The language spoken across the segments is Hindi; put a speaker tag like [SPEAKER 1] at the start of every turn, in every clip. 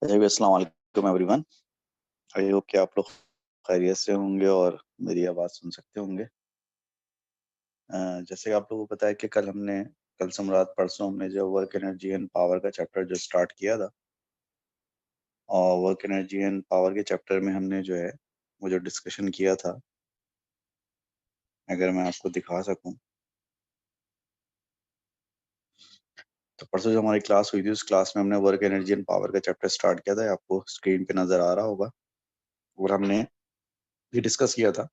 [SPEAKER 1] जी, अस्सलाम वालेकुम एवरीवन। आई होप कि आप लोग खैरियत से होंगे और मेरी आवाज़ सुन सकते होंगे। जैसे कि आप लोगों को पता है कि कल से मुराद परसों हमने जो वर्क एनर्जी एंड पावर का चैप्टर जो स्टार्ट किया था, और वर्क एनर्जी एंड पावर के चैप्टर में हमने जो है वो जो डिस्कशन किया था, अगर मैं आपको दिखा सकूं तो परसों जो हमारी क्लास हुई थी उस क्लास में हमने वर्क एनर्जी एंड पावर का चैप्टर स्टार्ट किया था। ये आपको स्क्रीन पे नज़र आ रहा होगा। और हमने ये डिस्कस किया था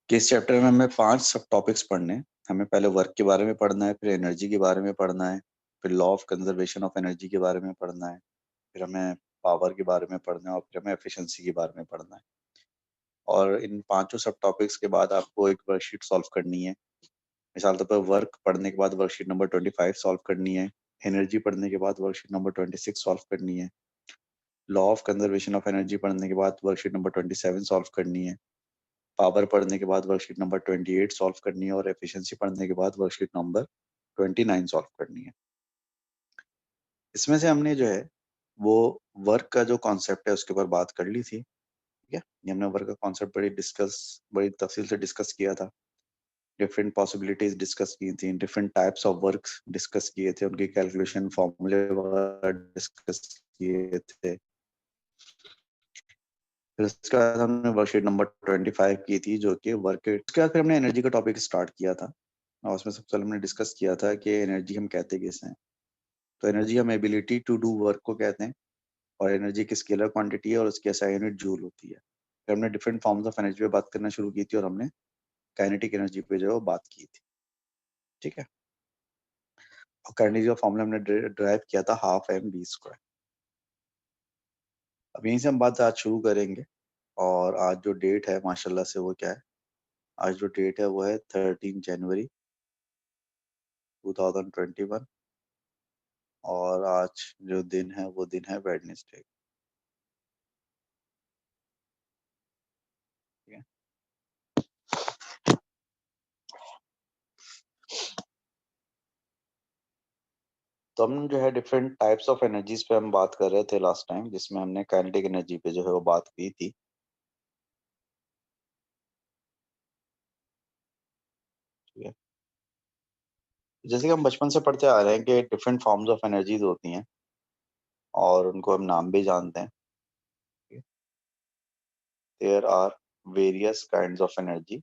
[SPEAKER 1] कि इस चैप्टर में हमें 5 सब टॉपिक्स पढ़ने हैं। हमें पहले वर्क के बारे में पढ़ना है, फिर एनर्जी के बारे में पढ़ना है, फिर law of conservation of energy के बारे में पढ़ना है, फिर हमें पावर के बारे में पढ़ना है और फिर हमें एफिशिएंसी के बारे में पढ़ना है। और इन पांचों सब टॉपिक्स के बाद आपको एक वर्कशीट सॉल्व करनी है। मिसाल तौर पर वर्क पढ़ने के बाद वर्कशीट नंबर 25 सॉल्व करनी है, एनर्जी पढ़ने के बाद वर्कशीट नंबर 26 सॉल्व करनी है, law of conservation of energy पढ़ने के बाद वर्कशीट नंबर 27 सॉल्व करनी है, पावर पढ़ने के बाद वर्कशीट नंबर 28 सॉल्व करनी है और एफिशिएंसी पढ़ने के बाद वर्कशीट नंबर 29 सॉल्व करनी है। इसमें से हमने जो है वो वर्क का जो कॉन्सेप्ट है उसके ऊपर बात कर ली थी। ठीक है, ये हमने वर्क का कॉन्सेप्ट बड़ी तफसील से डिस्कस किया था। डिफरेंट पॉसिबिलिटीज डिस्कस की थी, different types of works discuss किए थे, उनकी कैलकुलेशन फॉर्मूले वगैरह डिस्कस किए थे। फिर उसके बाद हमने वर्कशीट नंबर 25 की थी जो कि वर्क के उसके बाद फिर हमने एनर्जी का टॉपिक स्टार्ट किया था। और उसमें सबसे पहले हमने डिस्कस किया था कि एनर्जी हम कहते किसे हैं। तो एनर्जी हम एबिलिटी टू डू वर्क को कहते हैं, और एनर्जी की स्केलर क्वांटिटी है और उसकी एसआई यूनिट जूल होती है। फिर हमने डिफरेंट फॉर्म्स ऑफ एनर्जी पे बात करना शुरू की थी और हमने काइनेटिक एनर्जी पे जो है वो बात की थी। ठीक है, और काइनेटिक का फॉर्मूला हमने ड्राइव किया था हाफ एम बी स्क्वायर। अब यहीं से हम बात आज शुरू करेंगे। और आज जो डेट है माशाल्लाह से वो क्या है, आज जो डेट है वो है 13 जनवरी 2021। और आज जो दिन है वो दिन है वेडनेसडे। ठीक है, तो हम जो है डिफरेंट टाइप्स ऑफ एनर्जीज पे हम बात कर रहे थे लास्ट टाइम, जिसमें हमने काइनेटिक एनर्जी पे जो है वो बात की थी। ठीक है, जैसे कि हम बचपन से पढ़ते आ रहे हैं कि डिफरेंट फॉर्म्स ऑफ एनर्जीज होती हैं और उनको हम नाम भी जानते हैं। There are various kinds of energy.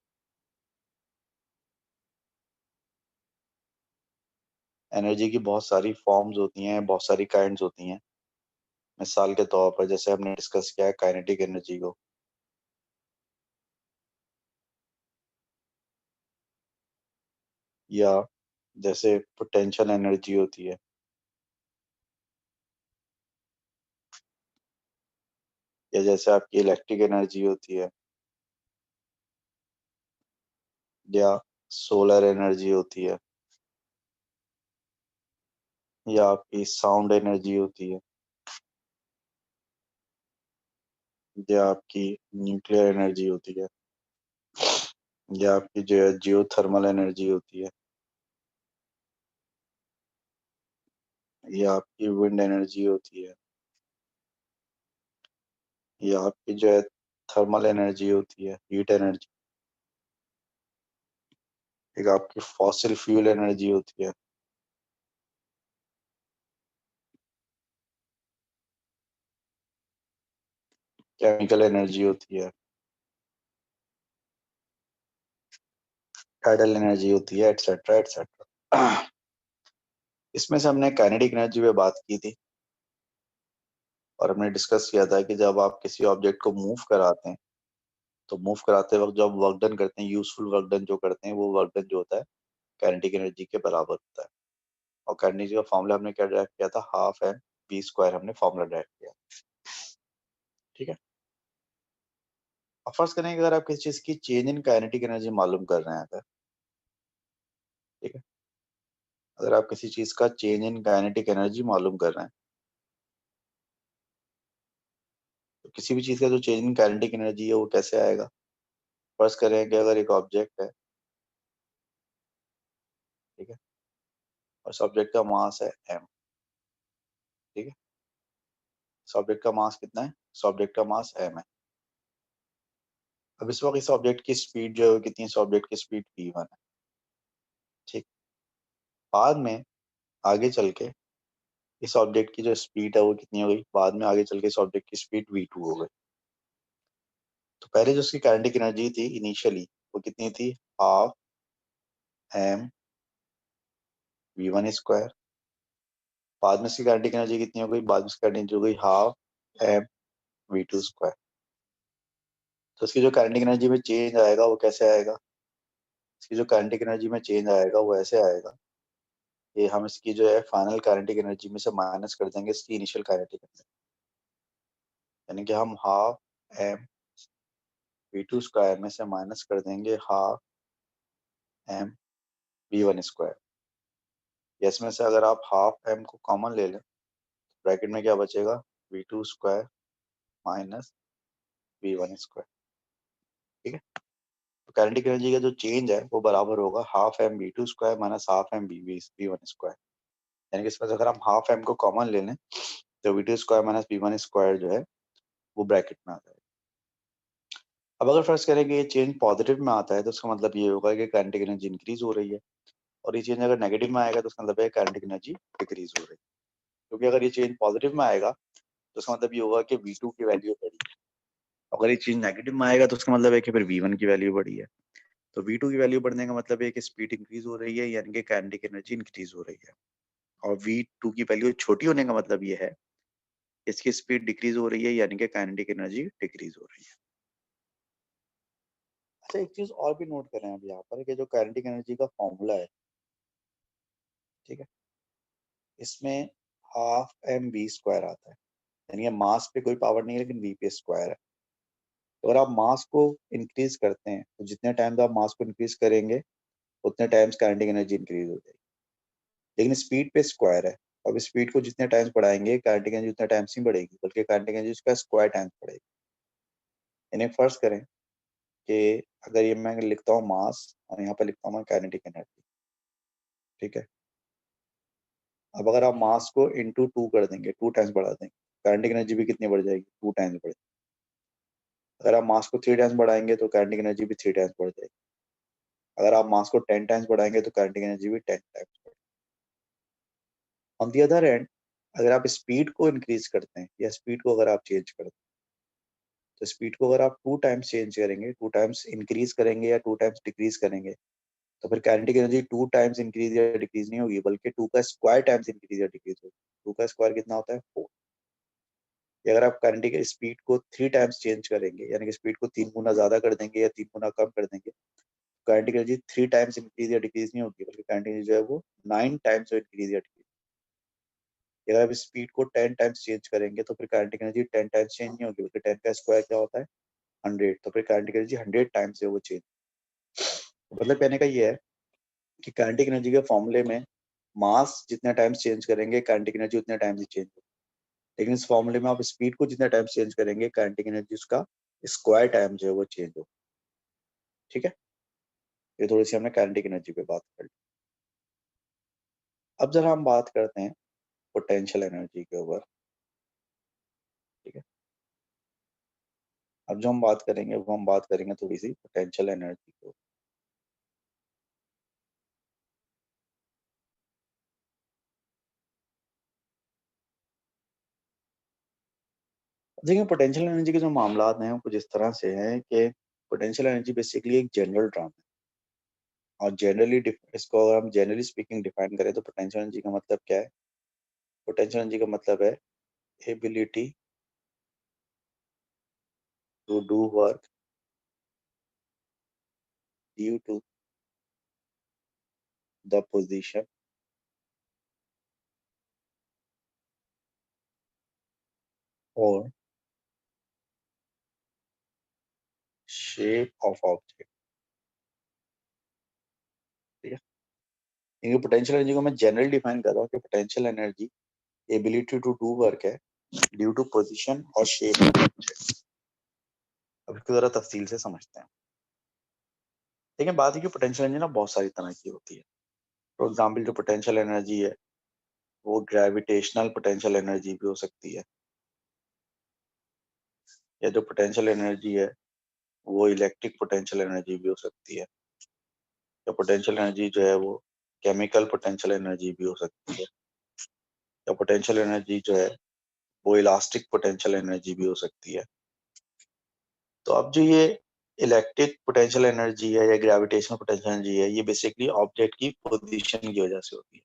[SPEAKER 1] Energy की बहुत सारी फॉर्म्स होती हैं, बहुत सारी काइंड्स होती हैं। मिसाल के तौर पर जैसे हमने डिस्कस किया है काइनेटिक एनर्जी को, या जैसे पोटेंशियल एनर्जी होती है, या जैसे आपकी इलेक्ट्रिक एनर्जी होती है, या सोलर एनर्जी होती है, या आपकी साउंड एनर्जी होती है, या आपकी न्यूक्लियर एनर्जी होती है, या आपकी जो है जियो थर्मल एनर्जी होती है, या आपकी विंड एनर्जी होती है, या आपकी जो है थर्मल एनर्जी होती है, हीट एनर्जी। एक आपकी फॉसिल फ्यूल एनर्जी होती है, केमिकल एनर्जी होती है, टाइडल एनर्जी होती है, एटसेट्रा एटसेट्रा। इसमें से हमने काइनेटिक एनर्जी पे बात की थी और हमने डिस्कस किया था कि जब आप किसी ऑब्जेक्ट को मूव कराते हैं तो मूव कराते वक्त जब वर्क डन करते हैं, यूजफुल वर्क डन जो करते हैं, वो वर्क डन जो होता है काइनेटिक एनर्जी के बराबर होता है। और काइनेटिक का फॉर्मूला हमने क्या ड्राइव किया था, हाफ एम बी स्क्वायर हमने फॉर्मूला ड्राइव किया। ठीक है, अब फर्स्ट करें अगर आप किसी चीज की चेंज इन काइनेटिक एनर्जी मालूम कर रहे हैं अगर, ठीक है, अगर आप किसी चीज का चेंज इन काइनेटिक एनर्जी मालूम कर रहे हैं तो किसी भी चीज का जो चेंज इन काइनेटिक एनर्जी है वो कैसे आएगा। फर्स्ट करें कि अगर एक ऑब्जेक्ट है, ठीक है, और उस ऑब्जेक्ट का मास है एम, ठीक है, इस ऑब्जेक्ट का मास कितना है? इस ऑब्जेक्ट का मास m है। अब इस वक्त इस ऑब्जेक्ट की स्पीड जो है कितनी है? इस ऑब्जेक्ट की स्पीड v1 है। ठीक, बाद में आगे चल के इस ऑब्जेक्ट की जो स्पीड है वो कितनी हो गई? बाद में आगे चल के इस ऑब्जेक्ट की स्पीड v2 हो गई। तो पहले जो उसकी काइनेटिक एनर्जी थी इनिशियली वो कितनी थी? Half m v1 square. बाद में इसकी काइनेटिक एनर्जी कितनी हो गई? बाद में इसकी काइनेटिक एनर्जी हो गई हाफ m v2 स्क्वायर। तो इसकी जो काइनेटिक एनर्जी में चेंज आएगा वो कैसे आएगा? इसकी जो काइनेटिक एनर्जी में चेंज आएगा वो ऐसे आएगा कि हम इसकी जो है फाइनल काइनेटिक एनर्जी में से माइनस कर देंगे इसकी इनिशियल काइनेटिक एनर्जी, यानी कि हम हाफ m v2 स्क्वायर में से माइनस कर देंगे हाफ m v1 स्क्वायर। इसमें से अगर आप हाफ m को कॉमन ले लें, ब्रैकेट में क्या बचेगा? v2 square minus v1 square. ठीक है, तो काइनेटिक एनर्जी का जो चेंज है वो बराबर होगा half m v2 square minus half m v1 square. यानी कि इसमें से अगर हम हाफ m को कॉमन ले लें तो v2 square minus v1 square जो है वो ब्रैकेट में आ जाएगा। अब अगर फर्स्ट करें कि ये चेंज पॉजिटिव में आता है तो उसका मतलब ये होगा कि काइनेटिक एनर्जी इंक्रीज हो रही है, और ये चेंज अगर नेगेटिव में आएगा तो उसका मतलब है काइनेटिक एनर्जी डिक्रीज हो रही है। क्योंकि अगर ये चेंज पॉजिटिव में आएगा तो उसका मतलब ये होगा कि v2 की वैल्यू बढ़ी है, अगर ये चेंज नेगेटिव में आएगा तो उसका मतलब है कि फिर v1 की वैल्यू बढ़ी है। तो v2 की वैल्यू बढ़ने का मतलब है कि स्पीड इंक्रीज हो रही है, यानी कि काइनेटिक एनर्जी इंक्रीज हो रही है। और v2 की वैल्यू छोटी होने का मतलब ये है इसकी स्पीड डिक्रीज हो रही है, यानी कि काइनेटिक एनर्जी डिक्रीज हो रही है। अच्छा, एक चीज और भी नोट करें अब यहाँ पर कि जो काइनेटिक एनर्जी का फॉर्मूला है, ठीक है, इसमें हाफ m v स्क्वायर आता है, यानी कि मास पे कोई पावर नहीं है लेकिन v पे स्क्वायर है। तो अगर आप मास को इंक्रीज करते हैं तो जितने टाइम्स आप मास को इंक्रीज करेंगे उतने टाइम्स काइनेटिक एनर्जी इंक्रीज हो जाएगी, लेकिन स्पीड पे स्क्वायर है। अब स्पीड को जितने टाइम्स बढ़ाएंगे काइनेटिक एनर्जी उतने टाइम्स नहीं बढ़ेगी, बल्कि काइनेटिक एनर्जी उसका स्क्वायर टाइम्स बढ़ेगी। इन्हें फर्स्ट करें कि अगर ये मैं लिखता हूँ मास और यहाँ पर लिखता हूँ मैं काइनेटिक एनर्जी, ठीक है। अब अगर आप मास को इंटू 2 कर देंगे, 2 टाइम्स बढ़ा देंगे, काइनेटिक एनर्जी भी कितनी बढ़ जाएगी? 2 टाइम्स बढ़। अगर आप मास को 3 टाइम्स बढ़ाएंगे तो काइनेटिक एनर्जी भी 3 टाइम्स बढ़ जाएगी। अगर आप मास को 10 टाइम्स बढ़ाएंगे तो काइनेटिक एनर्जी भी 10 टाइम्स बढ़। ऑन दी अदर एंड अगर आप स्पीड को इंक्रीज करते हैं या स्पीड को अगर आप चेंज करते हैं तो स्पीड को अगर आप 2 टाइम्स चेंज करेंगे, 2 टाइम्स इंक्रीज करेंगे या 2 टाइम्स डिक्रीज करेंगे, तो फिर काइनेटिक एनर्जी 2 टाइम्स इंक्रीज या डिक्रीज नहीं होगी, बल्कि 2 का स्क्वायर टाइम्स इंक्रीज या डिक्रीज होगी। 2 का स्क्वायर कितना होता है? 4। अगर आप काइनेटिक स्पीड को 3 टाइम्स चेंज करेंगे, यानी कि स्पीड को 3 गुना ज्यादा कर देंगे या 3 गुना कम कर देंगे, काइनेटिक एनर्जी 3 टाइम्स इंक्रीज या डिक्रीज नहीं होगी, बल्कि काइनेटिक एनर्जी जो है वो 9 टाइम्स इंक्रीज या डिक्रीज। अगर आप स्पीड को 10 टाइम्स चेंज करेंगे तो फिर काइनेटिक एनर्जी 10 टाइम्स चेंज नहीं होगी, बल्कि 10 का स्क्वायर क्या होता है? 100। तो फिर काइनेटिक एनर्जी 100 टाइम्स है वो चेंज। मतलब कहने का ये है कि काइनेटिक एनर्जी के फॉर्मूले में मास जितने टाइम्स चेंज करेंगे काइनेटिक एनर्जी उतने टाइम्स ही चेंज होगी, लेकिन इस फॉर्मूले में आप स्पीड को जितने टाइम्स चेंज करेंगे काइनेटिक एनर्जी उसका स्क्वायर टाइम जो है वो चेंज होगा। ठीक है, ये थोड़ी सी हमने काइनेटिक एनर्जी पे बात कर ली। अब जरा हम बात करते हैं पोटेंशियल एनर्जी के ऊपर। ठीक है, अब जो हम बात करेंगे वो हम बात करेंगे थोड़ी सी पोटेंशियल एनर्जी के ऊपर। देखिए, पोटेंशियल एनर्जी के जो मामला हैं वो कुछ इस तरह से हैं कि पोटेंशियल एनर्जी बेसिकली एक जनरल टर्म है, और जनरली इसको अगर हम जनरली स्पीकिंग डिफाइन करें तो पोटेंशियल एनर्जी का मतलब क्या है? पोटेंशियल एनर्जी का मतलब है ability to do work due to the position और शेप ऑफ ऑब्जेक्ट। ठीक है, क्योंकि पोटेंशियल एनर्जी को मैं जनरल डिफाइन कर रहा हूँ कि potential energy ability to do work है ड्यू टू पोजीशन और शेप ऑफ ऑब्जेक्ट। अब इसको जरा तफसील से समझते हैं। देखिए, बात है कि पोटेंशियल एनर्जी ना बहुत सारी तरह की होती है। फॉर एग्जाम्पल जो पोटेंशियल एनर्जी है वो ग्रेविटेशनल पोटेंशियल एनर्जी भी हो सकती है, या जो पोटेंशियल एनर्जी है वो इलेक्ट्रिक पोटेंशियल एनर्जी भी हो सकती है, या पोटेंशियल एनर्जी जो है वो केमिकल पोटेंशियल एनर्जी भी हो सकती है, या पोटेंशियल एनर्जी जो है वो इलास्टिक पोटेंशियल एनर्जी भी हो सकती है। तो अब जो ये इलेक्ट्रिक पोटेंशियल एनर्जी है या ग्रेविटेशनल पोटेंशियल एनर्जी है, ये बेसिकली ऑब्जेक्ट की पोजीशन की वजह से होती है।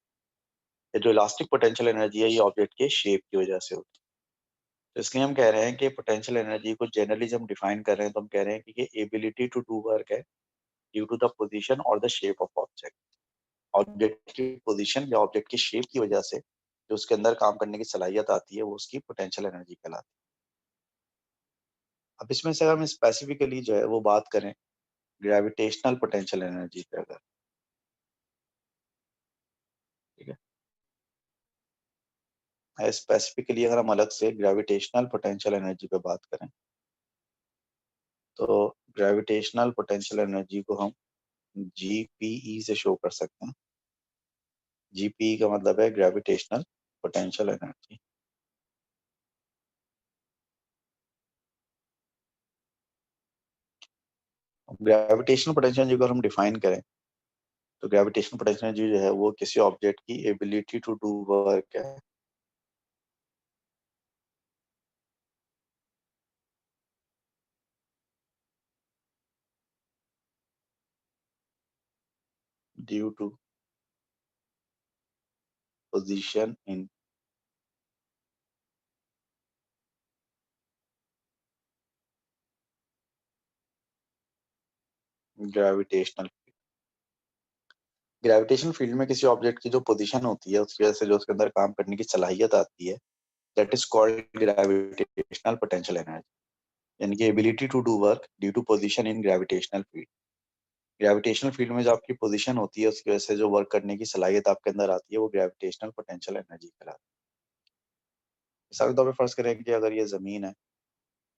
[SPEAKER 1] ये जो इलास्टिक पोटेंशियल एनर्जी है ये ऑब्जेक्ट के शेप की वजह से होती है। तो इसलिए हम कह रहे हैं कि पोटेंशियल एनर्जी को जनरली जब हम डिफाइन कर रहे हैं तो हम कह रहे हैं कि ये एबिलिटी टू डू वर्क है ड्यू टू द पोजीशन और the shape of object. Object की पोजीशन या ऑब्जेक्ट की शेप की वजह से जो उसके अंदर काम करने की सलाहियत आती है वो उसकी पोटेंशियल एनर्जी कहलाती है। अब इसमें से अगर हम स्पेसिफिकली जो है वो बात करें ग्रेविटेशनल पोटेंशियल एनर्जी पे, अगर ठीक है स्पेसिफिकली अगर हम अलग से ग्रेविटेशनल पोटेंशियल एनर्जी पे बात करें तो ग्रेविटेशनल पोटेंशियल एनर्जी को हम जीपीई से शो कर सकते हैं। जीपीई का मतलब है gravitational potential energy. Gravitational potential energy को हम डिफाइन करें तो ग्रेविटेशनल पोटेंशियल एनर्जी जो है वो किसी ऑब्जेक्ट की एबिलिटी टू डू वर्क है due to position in gravitational. Gravitational field में किसी ऑब्जेक्ट की जो पोजीशन होती है उसकी वजह से जो उसके अंदर काम करने की सलाहियत आती है that is called gravitational potential energy, यानी कि ability to do work due to position in gravitational field. Gravitational field में जो आपकी पोजीशन होती है उसकी वजह से जो वर्क करने की सलाहियत आपके अंदर आती है वो ग्रेविटेशनल पोटेंशियल एनर्जी कहलाती है। मिसाल के तौर पर फर्ज करें कि अगर ये जमीन है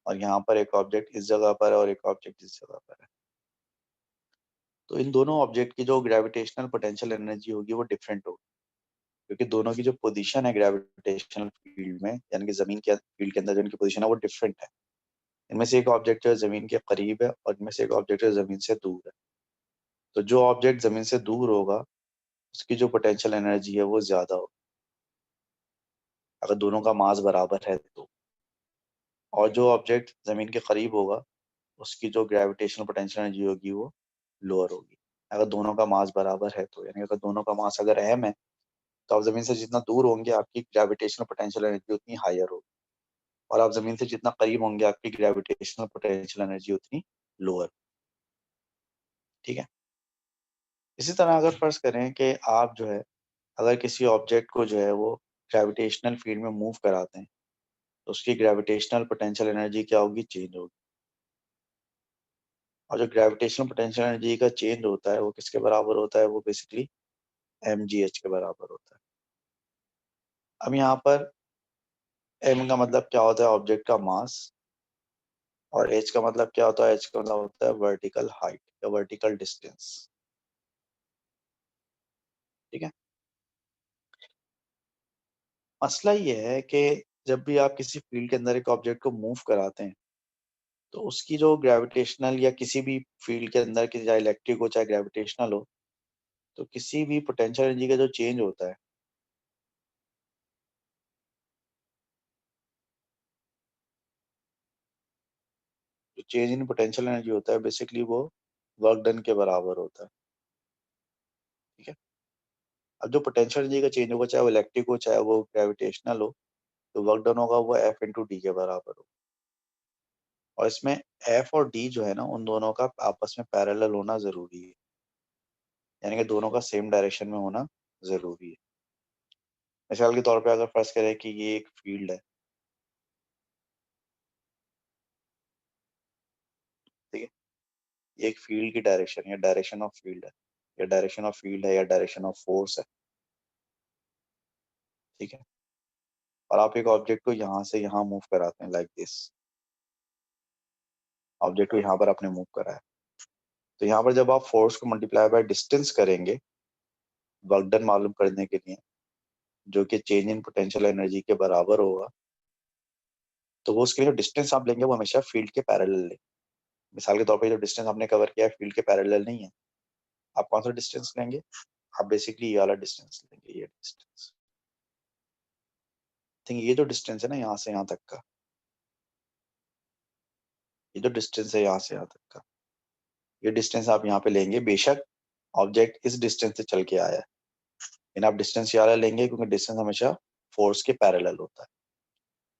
[SPEAKER 1] और यहाँ पर एक ऑब्जेक्ट इस जगह पर है और एक ऑब्जेक्ट इस जगह पर है, तो इन दोनों ऑब्जेक्ट की जो ग्रेविटेशनल पोटेंशियल एनर्जी होगी वो डिफरेंट होगी, क्योंकि दोनों की जो पोजीशन है ग्रेविटेशनल फील्ड में यानी कि जमीन के फील्ड के अंदर जो इनकी पोजीशन है वो डिफरेंट है। इनमें से एक ऑब्जेक्ट जो है जमीन के करीब है और इनमें से एक ऑब्जेक्ट जो है जमीन से दूर है। तो जो ऑब्जेक्ट जमीन से दूर होगा उसकी जो पोटेंशियल एनर्जी है वो ज्यादा होगी अगर दोनों का मास बराबर है तो, और जो ऑब्जेक्ट जमीन के करीब होगा उसकी जो ग्रेविटेशनल पोटेंशियल एनर्जी होगी वो लोअर होगी अगर दोनों का मास बराबर है तो, यानी अगर दोनों का मास अगर अहम है तो आप जमीन से जितना दूर होंगे आपकी ग्रेविटेशनल पोटेंशियल एनर्जी उतनी हायर होगी, और आप जमीन से जितना करीब होंगे आपकी ग्रेविटेशनल पोटेंशियल एनर्जी उतनी लोअर। ठीक है। इसी तरह अगर फर्ज करें कि आप जो है अगर किसी ऑब्जेक्ट को जो है वो ग्रेविटेशनल फील्ड में मूव कराते हैं तो उसकी ग्रेविटेशनल पोटेंशियल एनर्जी क्या होगी, चेंज होगी। और जो ग्रेविटेशनल पोटेंशियल एनर्जी का चेंज होता है वो किसके बराबर होता है, वो बेसिकली mgh के बराबर होता है। अब यहाँ पर m का मतलब क्या होता है, ऑब्जेक्ट का मास, और h का मतलब क्या होता है, h का मतलब होता है वर्टिकल हाइट या वर्टिकल डिस्टेंस। ठीक है। मसला ये है कि जब भी आप किसी फील्ड के अंदर एक ऑब्जेक्ट को मूव कराते हैं तो उसकी जो ग्रेविटेशनल या किसी भी फील्ड के अंदर की चाहे इलेक्ट्रिक हो चाहे ग्रेविटेशनल हो, तो किसी भी पोटेंशियल एनर्जी का जो चेंज होता है जो चेंज इन पोटेंशियल एनर्जी होता है बेसिकली वो वर्क डन के बराबर होता है। ठीक है। अब जो पोटेंशियल एनर्जी का चेंज होगा चाहे वो इलेक्ट्रिक हो चाहे वो ग्रेविटेशनल हो, तो वर्क डन होगा वो एफ इंटू डी के बराबर हो। और इसमें एफ और डी जो है ना उन दोनों का आपस में पैरेलल होना जरूरी है, यानी कि दोनों का सेम डायरेक्शन में होना जरूरी है। मिसाल के तौर पे अगर फर्ज करें कि ये एक फील्ड है, ठीक है, ये एक फील्ड की डायरेक्शन या डायरेक्शन ऑफ फील्ड है, या डायरेक्शन ऑफ फील्ड है या डायरेक्शन ऑफ फोर्स है। ठीक है। और आप एक ऑब्जेक्ट को यहाँ से यहाँ मूव कराते हैं लाइक दिस, ऑब्जेक्ट को यहाँ पर आपने मूव करा है, तो यहाँ पर जब आप फोर्स को मल्टीप्लाई बाय डिस्टेंस करेंगे वर्क डन मालूम करने के लिए, जो कि चेंज इन पोटेंशियल एनर्जी के बराबर होगा, तो वो उसके लिए जो डिस्टेंस आप लेंगे वो हमेशा फील्ड के पैरेलल लेंगे। मिसाल के तौर पे जो डिस्टेंस आपने कवर किया है फील्ड के पैरेलल नहीं है, आप कौन सा डिस्टेंस लेंगे? आप बेसिकली ये वाला डिस्टेंस लेंगे, ये डिस्टेंस। थिंक ये जो डिस्टेंस है ना यहाँ से यहाँ तक का, ये जो डिस्टेंस है यहाँ से यहाँ तक का, ये डिस्टेंस आप यहाँ पे लेंगे। बेशक ऑब्जेक्ट इस डिस्टेंस से चल के आया है, लेकिन आप डिस्टेंस ये वाला लेंगे क्योंकि डिस्टेंस हमेशा फोर्स के पैरेलल होता है।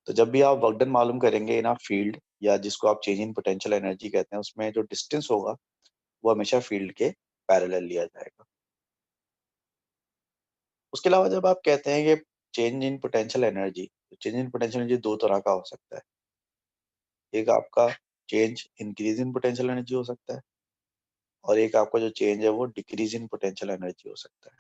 [SPEAKER 1] तो जब भी आप वर्क डन मालूम करेंगे इन फील्ड, या जिसको आप चेंज इन पोटेंशियल एनर्जी कहते हैं, उसमें जो डिस्टेंस होगा वो हमेशा फील्ड के पैरेलल लिया जाएगा। उसके अलावा जब आप कहते हैं कि चेंज इन पोटेंशियल एनर्जी, तो चेंज इन पोटेंशियल एनर्जी दो तरह का हो सकता है। एक आपका change increase in potential energy हो सकता है, और एक आपका जो चेंज है वो डिक्रीज इन पोटेंशियल एनर्जी हो सकता है।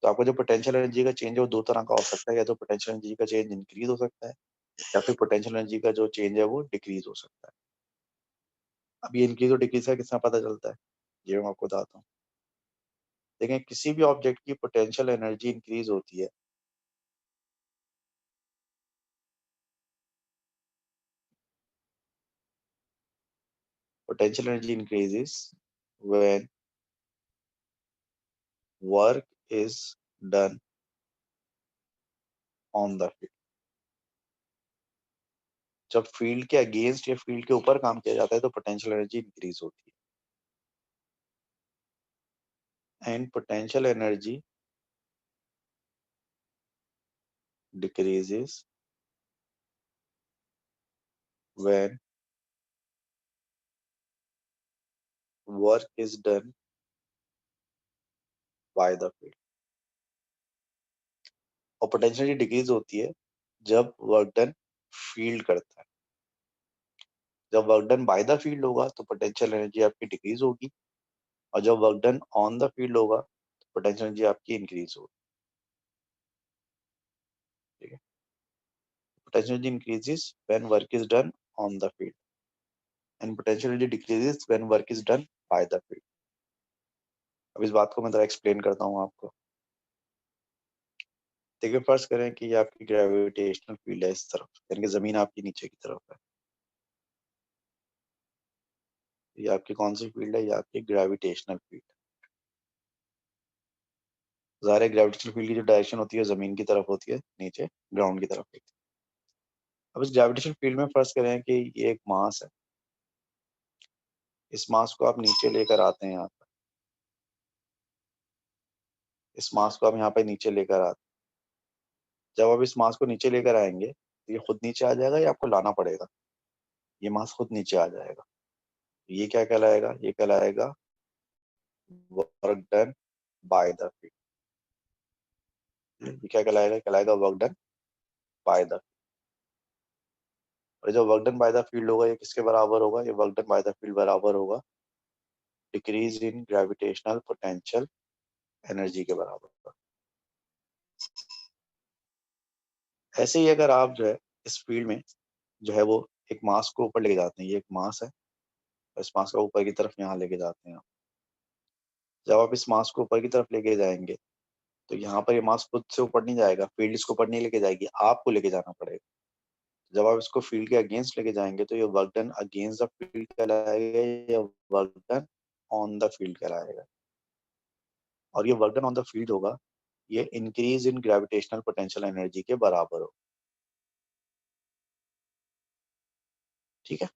[SPEAKER 1] तो आपका जो पोटेंशियल एनर्जी का चेंज है वो दो तरह का हो सकता है, या तो पोटेंशियल एनर्जी का चेंज इंक्रीज हो सकता है, या फिर पोटेंशियल एनर्जी का जो चेंज है वो डिक्रीज हो सकता है। अब ये इंक्रीज और डिक्रीज का कितना पता चलता है, ये मैं आपको बताता हूँ। देखें, किसी भी ऑब्जेक्ट की पोटेंशियल एनर्जी इंक्रीज होती है potential energy increases when work is done on the field। जब फील्ड के अगेंस्ट या फील्ड के ऊपर काम किया जाता है तो पोटेंशियल एनर्जी इंक्रीज होती है, and potential energy decreases when work is done by the field। और पोटेंशियल एनर्जी डिक्रीज होती है जब वर्क डन फील्ड करता है। जब work done by the field होगा तो पोटेंशियल एनर्जी आपकी डिक्रीज होगी, और जब work done on the field होगा तो पोटेंशियल एनर्जी आपकी इंक्रीज होगी। ठीक है, potential energy increases when work is done on the field, and potential energy decreases when work is done by the field। अब इस बात को मैं जरा एक्सप्लेन करता हूँ आपको। देखिए, फर्ज करें कि ये आपकी ग्रेविटेशनल फील्ड है इस तरफ, यानी कि जमीन आपकी नीचे की तरफ है। ये आपकी कौन सी फील्ड है? ये आपकी ग्रेविटेशनल फील्ड। ज़ाहिर है ग्रेविटेशनल फील्ड की जो डायरेक्शन होती है जमीन की तरफ होती है, नीचे ग्राउंड की तरफ होती है। अब इस ग्रेविटेशनल फील्ड में फर्ज करें कि ये एक मास है, इस मास को आप नीचे लेकर आते हैं यहाँ पर, इस मास को आप यहाँ पे नीचे लेकर आते हैं। जब आप इस मास को नीचे लेकर आएंगे तो ये खुद नीचे आ जाएगा या आपको लाना पड़ेगा? ये मास खुद नीचे आ जाएगा। ये क्या कहलाएगा? ये कहलाएगा work done by the field. ये क्या कहलाएगा? कहलाएगा वर्क डन बाय द। और जो work done by the field होगा ये किसके बराबर होगा? ये work done by the field बराबर होगा decrease in gravitational potential energy के बराबर होगा। ऐसे ही अगर आप जो है इस फील्ड में जो है वो एक मास को ऊपर लेके जाते हैं, ये एक मास है, और इस मास को ऊपर की तरफ यहाँ लेके जाते हैं। जब आप इस मास को ऊपर की तरफ लेके जाएंगे तो यहाँ पर ये मास खुद से ऊपर नहीं जाएगा, फील्ड इसको ऊपर नहीं लेके जाएगी, आपको लेके जाना पड़ेगा। जब आप इसको फील्ड के अगेंस्ट लेके जाएंगे तो ये work done against the field कहलाएगा, या work done on the field कहलाएगा। और ये work done on the field होगा, ये increase in gravitational potential energy के बराबर हो। ठीक है,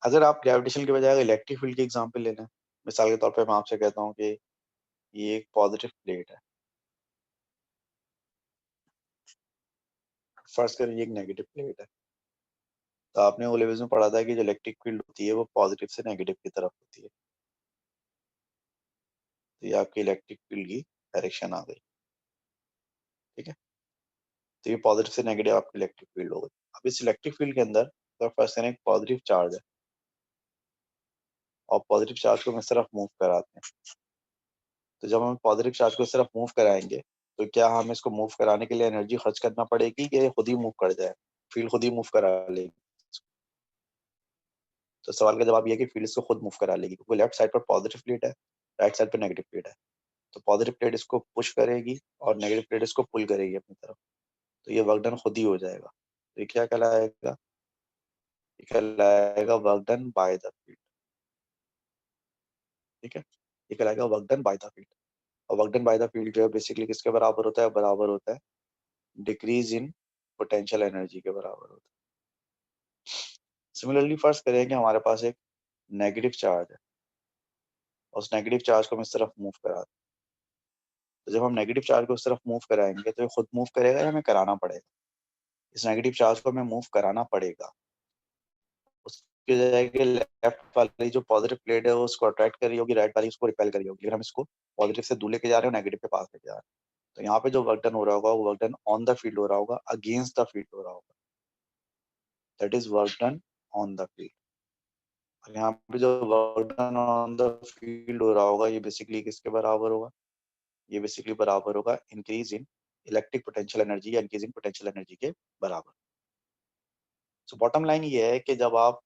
[SPEAKER 1] अगर आप ग्रेविटेशन के बजाय इलेक्ट्रिक फील्ड की एग्जांपल ले लें, मिसाल के तौर पे मैं आपसे कहता हूँ कि ये एक पॉजिटिव प्लेट है, फर्स्ट करें ये एक नेगेटिव प्लेट है। तो आपने ओ लेवल्स में पढ़ा था कि जो इलेक्ट्रिक फील्ड होती है वो पॉजिटिव से नेगेटिव की तरफ होती है। तो ये आपकी इलेक्ट्रिक फील्ड की डायरेक्शन आ गई। ठीक है, तो ये पॉजिटिव से नेगेटिव आपकी इलेक्ट्रिक फील्ड हो गई। अब इस इलेक्ट्रिक फील्ड के अंदर तो फर्स्ट करें एक पॉजिटिव चार्ज है, और पॉजिटिव चार्ज को हम इस तरफ मूव कराते हैं। तो जब हम पॉजिटिव चार्ज को इस तरफ मूव कराएंगे तो क्या हमें इसको मूव कराने के लिए एनर्जी खर्च करना पड़ेगी कि ये खुद ही मूव कर जाए, फील्ड खुद ही मूव करा लेगी? तो सवाल का जवाब ये है कि फील्ड इसको खुद मूव करा लेगी, क्योंकि लेफ्ट साइड पर पॉजिटिव प्लेट है, राइट साइड पर नेगेटिव प्लेट है। तो पॉजिटिव प्लेट इसको पुश करेगी और नेगेटिव प्लेट इसको पुल करेगी अपनी तरफ, तो ये वर्क डन खुद ही हो जाएगा। तो ये क्या कहलाएगा? ये कहलाएगा work done by the field. ठीक है, ये कहलाएगा work done by the field. और work done by the field जो है बेसिकली किसके बराबर होता है? बराबर होता है डिक्रीज इन पोटेंशियल एनर्जी के बराबर होता है। सिमिलरली फर्स्ट करें कि हमारे पास एक नेगेटिव चार्ज है, उस नेगेटिव चार्ज को हम इस तरफ मूव करा दें। तो जब हम नेगेटिव चार्ज को उस तरफ मूव कराएंगे तो ये खुद मूव करेगा या हमें कराना पड़ेगा? इस नेगेटिव चार्ज को हमें मूव कराना पड़ेगा। उसकी जगह लेफ्ट वाली जो पॉजिटिव प्लेट है वो उसको अट्रैक्ट कर रही होगी, राइट वाली उसको रिपेल कर रही होगी, लेकिन हम इसको पॉजिटिव से दूर लेके जा रहे हो, नेगेटिव के पास लेके जा रहे हैं। तो यहाँ पे जो वर्क डन हो रहा होगा वो work done on the field हो रहा होगा, अगेंस्ट द फील्ड हो रहा होगा। That is work done on the field. और यहाँ पे जो work done on the field हो रहा होगा ये बेसिकली किसके बराबर होगा? ये बेसिकली बराबर होगा increase in electric potential energy या इंक्रीज इन पोटेंशियल एनर्जी के बराबर। सो बॉटम लाइन ये है कि जब आप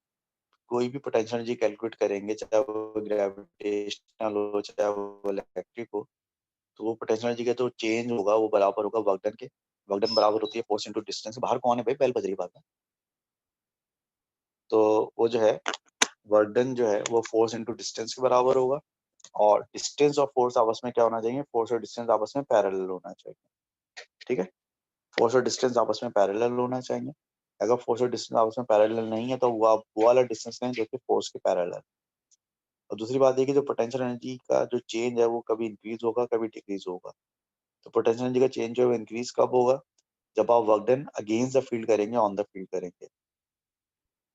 [SPEAKER 1] कोई भी पोटेंशियल एनर्जी कैलकुलेट करेंगे, चाहे वो ग्रेविटेशनल हो चाहे वो इलेक्ट्रिक हो, तो वो पोटेंशियल एनर्जी का जो चेंज होगा वो बराबर होगा वर्क डन के। वर्क डन बराबर होती है फोर्स इनटू डिस्टेंस। बाहर कौन है भाई? बेल बज रही बात है। तो वो जो है वर्क डन जो है वो फोर्स इनटू डिस्टेंस के बराबर होगा। और डिस्टेंस और फोर्स आपस में क्या होना चाहिए? फोर्स और डिस्टेंस आपस में पैरेलल होना चाहिए। ठीक है, फोर्स और डिस्टेंस आपस में पैरेलल होना चाहिए। अगर फोर्स और डिस्टेंस आपस में पैरेलल नहीं है तो वो वाला डिस्टेंस नहीं जो कि फोर्स के पैरेलल। और दूसरी बात ये कि जो पोटेंशियल एनर्जी का जो चेंज है वो कभी इंक्रीज होगा कभी डिक्रीज होगा। तो पोटेंशियल एनर्जी का चेंज जो है वो इंक्रीज कब होगा? जब आप work done against the field करेंगे, ऑन द फील्ड करेंगे।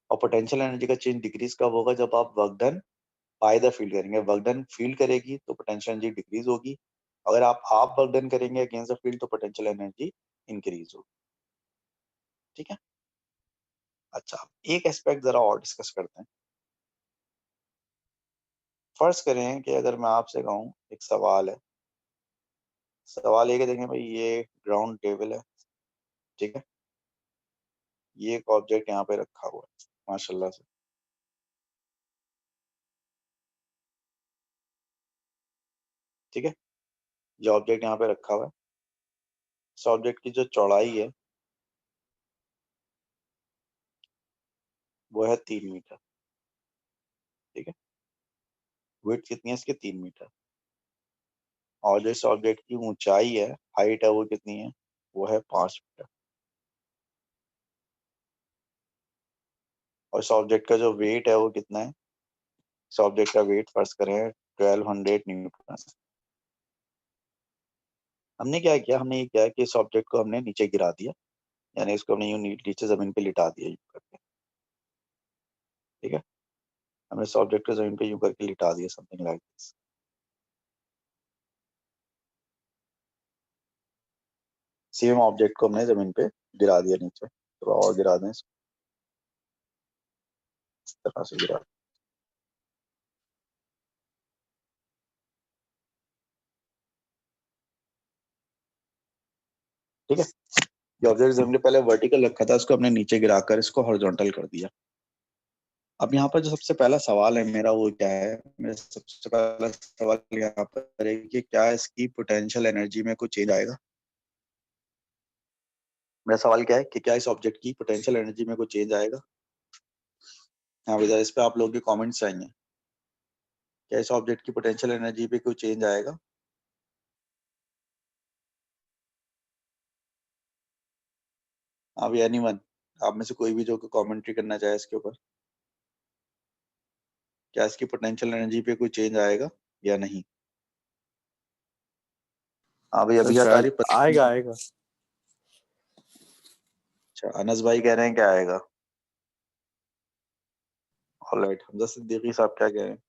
[SPEAKER 1] और पोटेंशियल एनर्जी का चेंज डिक्रीज कब होगा? जब आप work done by the field करेंगे। वर्क डन फील्ड करेगी तो पोटेंशियल एनर्जी डिक्रीज होगी। अगर आप वर्क डन करेंगे अगेंस्ट द फील्ड तो पोटेंशियल एनर्जी इंक्रीज होगी। ठीक है, अच्छा एक एस्पेक्ट जरा और डिस्कस करते हैं। फर्स्ट करें कि अगर मैं आपसे कहूँ, एक सवाल है, सवाल ये कि देखें भाई ये ग्राउंड टेबल है, ठीक है, ये एक ऑब्जेक्ट यहाँ पे रखा हुआ है माशाल्लाह से, ठीक है, ये ऑब्जेक्ट यहाँ पे रखा हुआ है। इस ऑब्जेक्ट की जो चौड़ाई है वो है 3 मीटर। ठीक है, विड्थ कितनी है इसकी? 3 मीटर। और जो इस ऑब्जेक्ट की ऊंचाई है, हाइट है, वो कितनी है? वो है 5 मीटर। और इस ऑब्जेक्ट का जो वेट है वो कितना है? इस ऑब्जेक्ट का वेट फर्ज करें 1200 न्यूटन। हमने क्या किया? हमने ये किया कि इस ऑब्जेक्ट को हमने नीचे गिरा दिया, यानी इसको हमने यूं नीचे जमीन पे लिटा दिया यूं करके। ठीक है, हमने इस ऑब्जेक्ट को जमीन पे यूं करके लिटा दिया, something like this. Same object को हमने जमीन पे गिरा दिया नीचे, थोड़ा और गिरा दें, इस तरह से गिरा। ठीक है, ये ऑब्जेक्ट जमीन पे पहले वर्टिकल रखा था, उसको हमने नीचे गिराकर इसको हॉरिजॉन्टल कर दिया। अब यहाँ पर जो सबसे पहला सवाल है मेरा वो क्या है? मेरा सबसे पहला सवाल यहाँ पर है कि क्या इसकी पोटेंशियल एनर्जी में कुछ चेंज आएगा? मेरा सवाल क्या है कि क्या इस ऑब्जेक्ट की पोटेंशियल एनर्जी में कुछ चेंज आएगा? हाँ भैया, इस पे आप लोग के कमेंट्स चाहिए। क्या इस ऑब्जेक्ट की पोटेंशियल एनर्जी पे कोई चेंज आएगा? हाँ भैया, एनीवन, आप में से कोई भी जो कमेंट्री करना चाहे इसके ऊपर, क्या इसकी पोटेंशियल एनर्जी पे कोई चेंज आएगा या नहीं? हाँ भैया,
[SPEAKER 2] तो
[SPEAKER 1] अभी आ रही
[SPEAKER 2] शायद आएगा आएगा।
[SPEAKER 1] अच्छा, अनस भाई कह रहे हैं क्या आएगा? ऑलराइट, हमजा सिद्दीकी साहब क्या कह रहे हैं?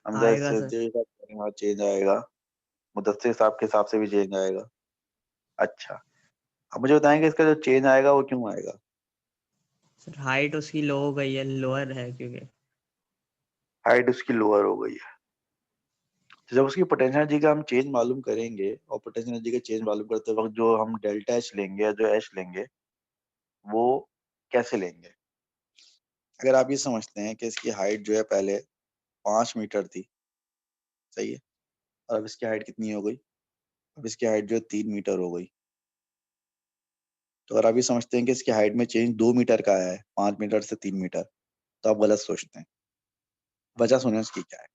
[SPEAKER 1] हमजा
[SPEAKER 3] आएगा सर।
[SPEAKER 1] सिद्दीकी साहब कह रहे हैं हाँ चेंज आएगा। मुदस्सिर साहब के हिसाब से भी चेंज आएगा। अच्छा, अब मुझे बताएंगे इसका जो चेंज आएगा वो क्यों आएगा?
[SPEAKER 3] सर हाइट उसकी लो हो गई है, लोअर है क्योंकि।
[SPEAKER 1] हाइट उसकी लोअर हो गई है। तो जब उसकी पोटेंशियल एनर्जी का हम चेंज मालूम करेंगे, और पोटेंशियल एनर्जी का चेंज मालूम करते वक्त जो हम डेल्टा एच लेंगे या जो एच लेंगे वो कैसे लेंगे? अगर आप ये समझते हैं कि इसकी हाइट जो है पहले 5 मीटर थी, सही है, और अब इसकी हाइट कितनी हो गई? अब इसकी हाइट जो है 3 मीटर हो गई। तो अगर आप ये समझते हैं कि इसकी हाइट में चेंज 2 मीटर का आया है 5 मीटर से 3 मीटर, तो आप गलत सोचते हैं। वजह सुनिए उसकी क्या है।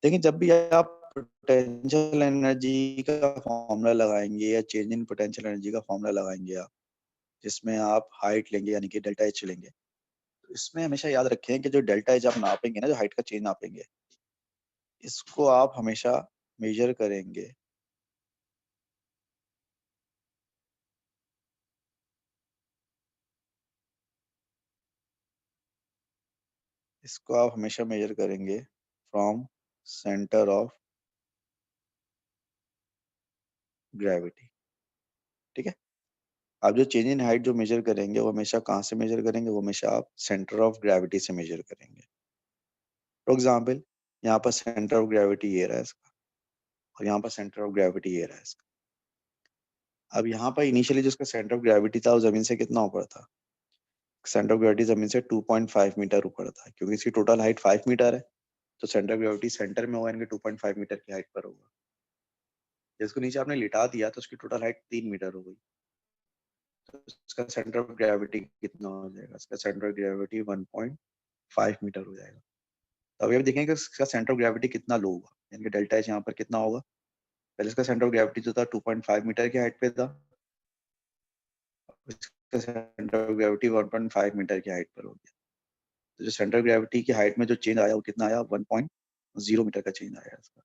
[SPEAKER 1] देखिए जब भी आप पोटेंशियल एनर्जी का फॉर्मूला लगाएंगे या चेंज इन पोटेंशियल एनर्जी का फॉर्मूला लगाएंगे आप, जिसमें आप हाइट लेंगे यानी कि डेल्टा एच लेंगे, तो इसमें हमेशा याद रखें कि जो डेल्टा एच आप नापेंगे ना, जो हाइट का चेंज नापेंगे, इसको आप हमेशा मेजर करेंगे इसको आप हमेशा मेजर करेंगे फ्रॉम सेंटर ऑफ ग्रेविटी। ठीक है। आप जो चेंज इन हाइट जो मेजर करेंगे वो हमेशा कहाँ से मेजर करेंगे, वो हमेशा आप सेंटर ऑफ ग्रेविटी से मेजर करेंगे। फॉर एग्जाम्पल यहाँ पर सेंटर ऑफ ग्रेविटी ये रहा है इसका, और यहाँ पर सेंटर ऑफ ग्रेविटी ये रहा है इसका। अब यहाँ पर इनिशियली जिसका सेंटर ऑफ ग्रेविटी था वो जमीन से कितना ऊपर था, सेंटर ऑफ ग्रेविटी जमीन से 2.5 मीटर ऊपर था, क्योंकि इसकी टोटल हाइट 5 मीटर है, तो सेंटर ऑफ ग्रेविटी सेंटर में होगा, इनके 2.5 मीटर की हाइट पर होगा। जिसको नीचे आपने लिटा दिया तो उसकी टोटल हाइट 3 मीटर हो गई, तो इसका सेंटर ऑफ ग्रेविटी कितना हो जाएगा, इसका सेंटर ऑफ ग्रेविटी 1.5 मीटर हो जाएगा। तो अभी आप देखेंगे कि इसका सेंटर ऑफ ग्रेविटी कितना लो होगा, यानी कि डेल्टा एच यहाँ पर कितना होगा। पहले इसका सेंटर ऑफ ग्रेविटी जो था 2.5 मीटर की हाइट पे था, इसका सेंटर ऑफ ग्रेविटी 1.5 मीटर की हाइट पर हो गया। तो जो सेंटर ऑफ ग्रेविटी की हाइट में जो चेंज आया वो कितना आया, 1.0 मीटर का चेंज आया इसका।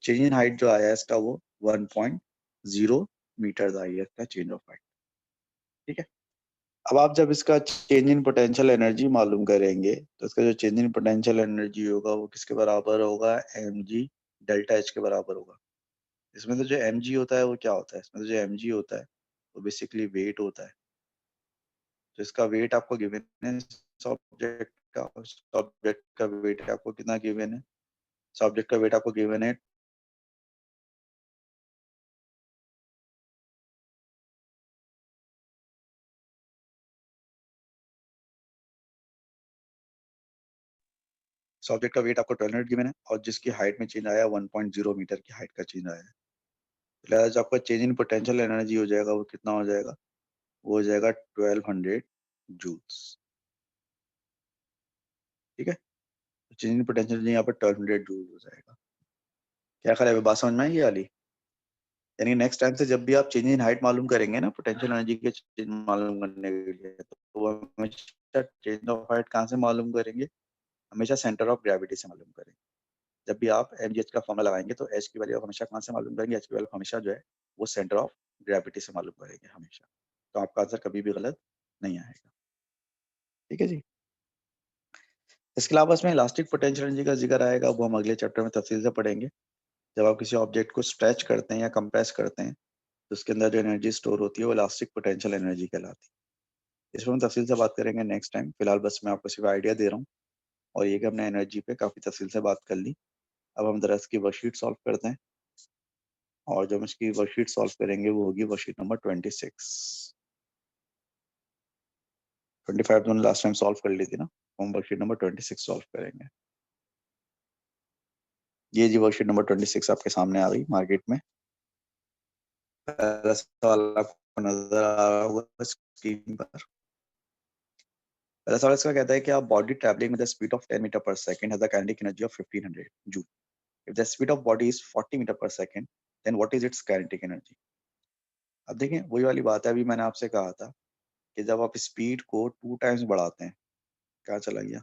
[SPEAKER 1] चेंज इन हाइट जो आया है इसका वो 1.0 मीटर आई है इसका चेंज ऑफ हाइट। ठीक है। अब आप जब इसका चेंज इन पोटेंशियल एनर्जी मालूम करेंगे, तो इसका जो चेंज इन पोटेंशियल एनर्जी होगा वो किसके बराबर होगा, एम जी डेल्टा एच के बराबर होगा। इसमें तो जो एम जी होता है वो क्या होता है, इसमें तो जो एम जी होता है वो बेसिकली वेट होता है। तो इसका वेट आपको गिवन है सब्जेक्ट का वेट आपको कितना गिवन है, सब्जेक्ट का वेट आपको गिवन है सब्जेक्ट का वेट आपको 1200 गिवन है, और जिसकी हाइट में चेंज आया 1.0 मीटर की हाइट का चेंज आया है। तो लिहाजा जो आपका चेंज इन पोटेंशियल एनर्जी हो जाएगा वो कितना हो जाएगा, वो हो जाएगा 1200 जूल्स। ठीक है। तो चेंज इन पोटेंशियल एनर्जी यहाँ पर 1200 जूल्स हो जाएगा। क्या ख्याल है, बात समझ में आई ये वाली। यानी नेक्स्ट टाइम से जब भी आप चेंज इन हाइट मालूम करेंगे ना पोटेंशियल एनर्जी के चेंज मालूम करने के लिए, तो वो हमेशा चेंज ऑफ हाइट कहाँ से मालूम करेंगे, हमेशा सेंटर ऑफ ग्रेविटी से मालूम करेंगे। जब भी आप एम का फॉर्मूला लगाएंगे तो एच की वैल्यू आप हमेशा कहाँ से मालूम करेंगे, एच की वैल्यू हमेशा जो है वो सेंटर ऑफ ग्रेविटी से मालूम करेंगे हमेशा। तो आपका आंसर कभी भी गलत नहीं आएगा। ठीक है जी। इसके अलावा इसमें इलास्टिक पोटेंशियल एनर्जी का जिक्र आएगा, वो हम अगले चैप्टर में तफसील से पढ़ेंगे। जब आप किसी ऑब्जेक्ट को स्ट्रेच करते हैं या कंप्रेस करते हैं तो उसके अंदर जो एनर्जी स्टोर होती है वो इलास्टिक पोटेंशियल एनर्जी कहलाती है। इस पर हम तफसील से बात करेंगे नेक्स्ट टाइम। फिलहाल बस मैं आपको सिर्फ आइडिया दे रहा हूँ, और ये कि हमने एनर्जी पे काफ़ी तफसील से बात कर ली। अब हम दरअसल की वर्कशीट सॉल्व करते हैं, और जब हम इसकी वर्कशीट सॉल्व करेंगे वो होगी वर्कशीट नंबर 26। 25 तो लास्ट टाइम सॉल्व कर ली थी ना, तो हम वर्कशीट नंबर 26 सॉल्व करेंगे। ये जी वर्कशीट नंबर 26 आपके सामने आ गई मार्केट में। पहला सवाल आपको नजर आ रहा होगा स्क्रीन पर। पहला सवाल इसका कहता है कि आप body travelling with the speed of 10 metre per second has a kinetic energy of 1500 joule. If the speed of body is 40 metre per second then what is its kinetic energy. अब देखें वही वाली बात है, अभी मैंने आपसे कहा था कि जब आप स्पीड को 2 टाइम्स बढ़ाते हैं, क्या चला गया,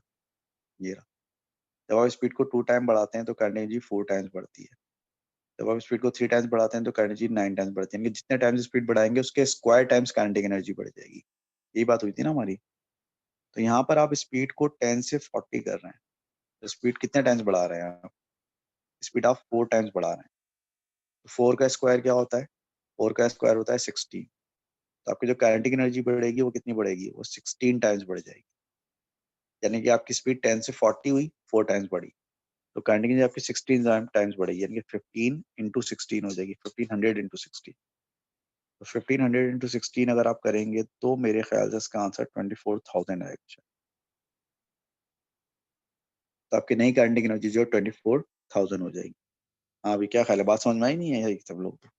[SPEAKER 1] ये रहा। जब आप स्पीड को 2 टाइम बढ़ाते हैं तो काइनेटिक एनर्जी 4 टाइम्स बढ़ती है। जब आप स्पीड को 3 टाइम्स बढ़ाते हैं तो काइनेटिक एनर्जी 9 टाइम्स बढ़ती है, यानी कि जितने टाइम्स स्पीड बढ़ाएंगे उसके स्क्वायर टाइम्स काइनेटिक एनर्जी बढ़ जाएगी। यही बात हुई थी ना हमारी। तो यहाँ पर आप स्पीड को 10 से 40 कर रहे हैं, तो स्पीड कितने टाइम्स बढ़ा रहे हैं आप, स्पीड आप 4 टाइम्स बढ़ा रहे हैं। तो 4 का स्क्वायर क्या होता है, 4 का स्क्वायर होता है 16। तो आपकी जो काइनेटिक एनर्जी बढ़ेगी वो कितनी बढ़ेगी, वो 16 टाइम्स बढ़ जाएगी। यानी कि आपकी स्पीड 10 से 40 हुई, 4 टाइम्स बढ़ी, तो काइनेटिक एनर्जी आपकी 16 टाइम्स बढ़ेगी, यानी कि 15 इंटू 16 हो जाएगी, 1500 इंटू 16। तो 1500 इंटू 16 अगर आप करेंगे तो मेरे ख्याल से इसका आंसर 24,000 आएगा। तो आपकी नई काइनेटिक एनर्जी जो 24,000 हो जाएगी। हाँ अभी क्या ख्याल है, बात समझ में आई नहीं है सब लोग।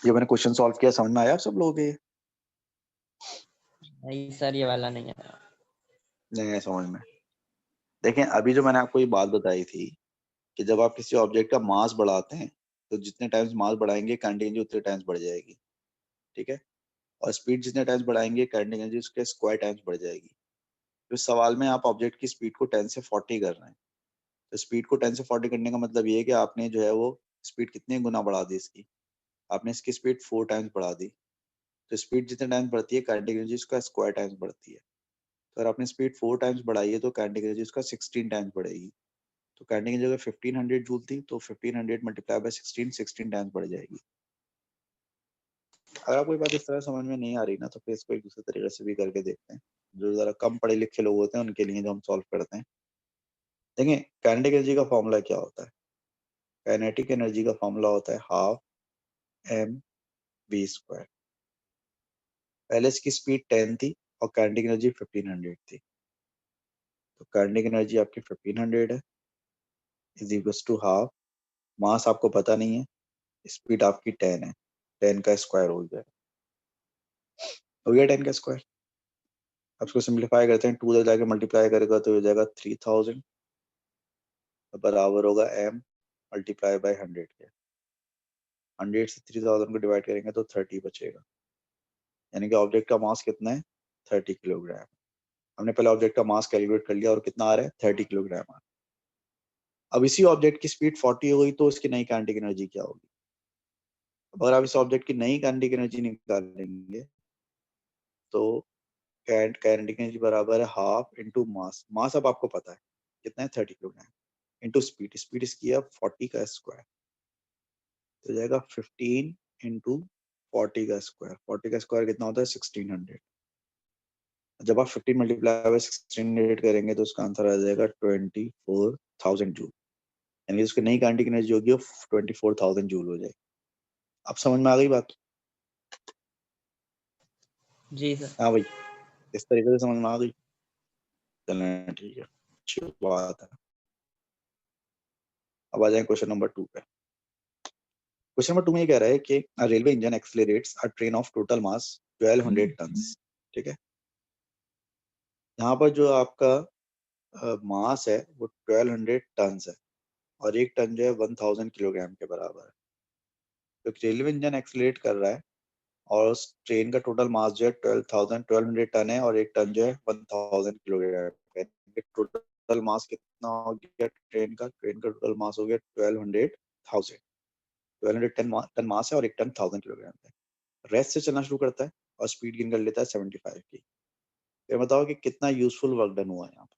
[SPEAKER 1] ये मैंने क्वेश्चन सॉल्व किया, समझ में आया आप सब लोगों के?
[SPEAKER 3] नहीं सर ये वाला नहीं है।
[SPEAKER 1] नहीं है समझ में। देखें अभी जो मैंने आपको ये बात बताई थी कि जब आप किसी ऑब्जेक्ट का मास बढ़ाते हैं तो जितने टाइम्स मास बढ़ाएंगे काइनेटिक एनर्जी उतने टाइम्स बढ़ जाएगी, ठीक है। और स्पीड जितने टाइम्स बढ़ाएंगे काइनेटिक एनर्जी उसके स्क्वायर टाइम्स बढ़ जाएगी। तो इस सवाल में आप ऑब्जेक्ट की स्पीड को 10 से 40 कर रहे हैं, तो स्पीड को 10 से 40 करने का मतलब ये है कि आपने जो है वो स्पीड कितने गुना बढ़ा दी इसकी, आपने इसकी स्पीड 4 टाइम्स बढ़ा दी। तो स्पीड जितने टाइम्स बढ़ती है काइनेटिक एनर्जी उसका स्क्वायर टाइम्स बढ़ती है। तो अगर आपने स्पीड 4 टाइम्स बढ़ाई है तो काइनेटिक एनर्जी उसका 16 टाइम्स बढ़ेगी। तो काइनेटिक एनर्जी अगर 1500 जूल थी तो 1500 मल्टीप्लाई बाय 16 टाइम्स बढ़ जाएगी। अगर आपको ये बात इस तरह समझ में नहीं आ रही ना तो फिर इसको एक दूसरे तरीके से भी करके देखते हैं, जो जरा कम पढ़े लिखे लोग होते हैं उनके लिए जो हम सॉल्व करते हैं। देखिए काइनेटिक एनर्जी का फॉर्मूला क्या होता है? काइनेटिक एनर्जी का फॉर्मूला होता है हाफ एम वी स्क्वायर। पहले इसकी स्पीड 10 थी और काइनेटिक एनर्जी 1500 थी, तो काइनेटिक एनर्जी आपकी 1500 है इज इक्वल्स टू हाफ, मास आपको पता नहीं है, स्पीड आपकी 10 है, 10 का स्क्वायर हो गया 10 का स्क्वायर। अब इसको सिंप्लीफाई करते हैं, 2 उधर जाके मल्टीप्लाई करेगा तो हो जाएगा 3000 बराबर होगा m मल्टीप्लाई बाय 100 के। 100 से 3000 को डिवाइड करेंगे तो 30 बचेगा, यानी कि ऑब्जेक्ट का मास कितना है 30 किलोग्राम। हमने पहले ऑब्जेक्ट का मास कैलकुलेट कर लिया और कितना आ रहा है 30 किलोग्राम आ रहा है। अब इसी ऑब्जेक्ट की स्पीड 40 हो गई तो इसकी नई काइनेटिक एनर्जी क्या होगी? अब अगर आप इस ऑब्जेक्ट की नई काइनेटिक एनर्जी निकालेंगे तो काइनेटिक एनर्जी बराबर है हाफ इंटू मास, मास अब आपको पता है कितना है 30 किलोग्राम, इंटू स्पीड, स्पीड इसकी है 40 का स्क्वायर, तो जाएगा 15 इंटू 40 का स्क्वायर, 40 का स्क्वायर कितना होता है 1600। जब आप 15 मल्टीप्लाई बाय 1600 करेंगे तो उसका आंसर आ जाएगा 24,000 जूल, यानी उसकी नई काइनेटिक एनर्जी होगी वो 24,000 जूल हो जाएगी। अब समझ में आ गई बात?
[SPEAKER 3] जी सर।
[SPEAKER 1] हाँ भाई, इस तरीके से समझ में आ गई? चलें ठीक है, अच्छी बात है। अब आ जाए क्वेश्चन नंबर 2 पे। क्वेश्चन नंबर 2 में ये कह रहा है कि railway engine accelerates a train of total mass 1200 tons, ठीक है। यहाँ पर जो आपका मास है वो 1200 टन्स है और एक टन जो है 1000 किलोग्राम के बराबर है। तो रेलवे इंजन एक्सेलरेट कर रहा है और उस ट्रेन का टोटल मास जो है 1200 टन है और एक टन जो है 1000 किलोग्राम है। टोटल मास कितना हो गया ट्रेन का? ट्रेन का टोटल मास हो गया 1200 टन मास है और एक टन 1000 किलोग्राम है। रेस्ट से चलना शुरू करता है और स्पीड गेन कर लेता है 75 की। फिर बताओ कि कितना यूजफुल वर्क डन हुआ है यहाँ पर।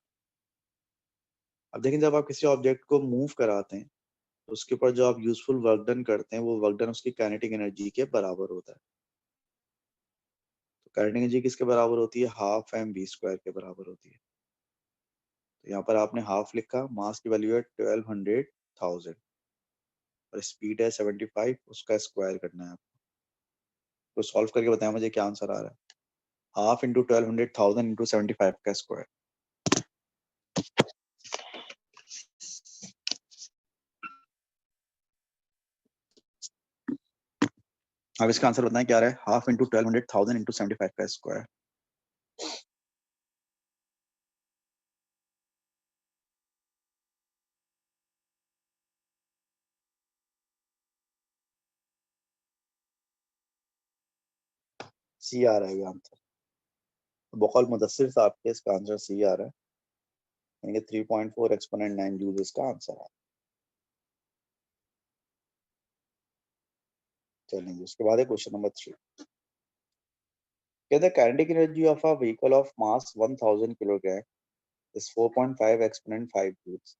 [SPEAKER 1] अब देखिए जब आप किसी ऑब्जेक्ट को मूव कराते हैं तो उसके ऊपर जो आप यूजफुल वर्क डन करते हैं वो वर्क डन उसकी काइनेटिक एनर्जी के बराबर होता है। तो काइनेटिक एनर्जी किसके बराबर होती है? हाफ एम वी स्क्वायर के बराबर होती है। तो यहाँ पर आपने हाफ लिखा, मास की वैल्यू है 1200,000 और स्पीड है 75, उसका स्क्वायर करना है आपको। तो सॉल्व करके बताया मुझे क्या आंसर आ रहा है। हाफ इंटू 1200,000 इंटू 75 का स्क्वायर। अब इसका आंसर बताएं क्या आ रहा है? हाफ इंटू 1200,000 इंटू 75 का स्क्वायर। सी आ रहा है ये आंसर। बकौल मुदस्सिर साहब के इसका आंसर सी आ रहा है, यानी कि 3.4 एक्सपोनेंट 9 जूल इसका आंसर है। चलेंगे उसके बाद है क्वेश्चन नंबर 3। कहते हैं kinetic energy of a vehicle of mass 1000 kilogram is 4.5 exponent 5 joules.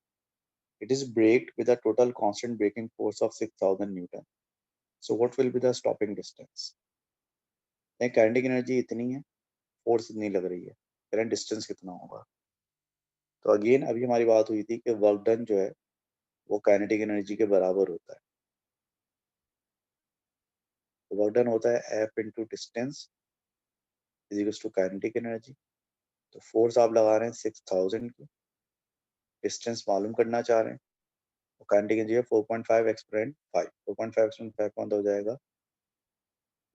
[SPEAKER 1] It is braked with a total constant braking force of 6000 Newton. So what will be the stopping distance? Kinetic energy इतनी है, फोर्स इतनी लग रही है, करंट डिस्टेंस कितना होगा? तो अगेन अभी हमारी बात हुई थी कि वर्क डन जो है वो काइनेटिक एनर्जी के बराबर होता है। तो वर्क डन होता है F into distance is equals to kinetic energy. तो फोर्स आप लगा रहे हैं 6000 की, डिस्टेंस मालूम करना चाह रहे हैं, तो काइनेटिक एनर्जी है 4.5 एक्सपोनेंट 5, 4.5 एक्सपोनेंट 5 का मतलब हो जाएगा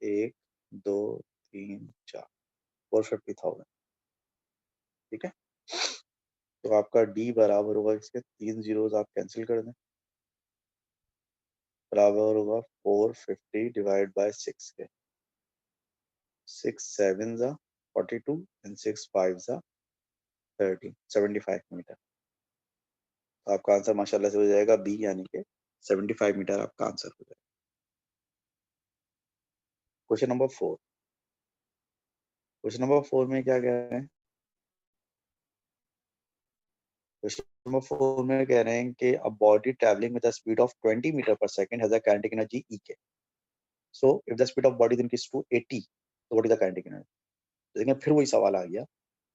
[SPEAKER 1] 1 2 3 4 450,000। ठीक है, तो आपका डी बराबर होगा इसके 3 जीरोस आप कैंसिल कर दें, बराबर होगा 450 डिवाइड बाय 6 के। 6 7 जा 42 एंड 6 5 जा 30 75 मीटर। तो आपका आंसर माशाल्लाह से हो जाएगा बी, यानी कि 75 मीटर आपका आंसर हो जाएगा। Question number 4। क्वेश्चन नंबर 4 में क्या कह रहे हैं? क्वेश्चन नंबर 4 में कह रहे हैं कि a body travelling with the speed of 20 metre per second has a kinetic energy E K. So if the speed of body is increase to 80, तो what is the kinetic energy? लेकिन फिर वही सवाल आ गया,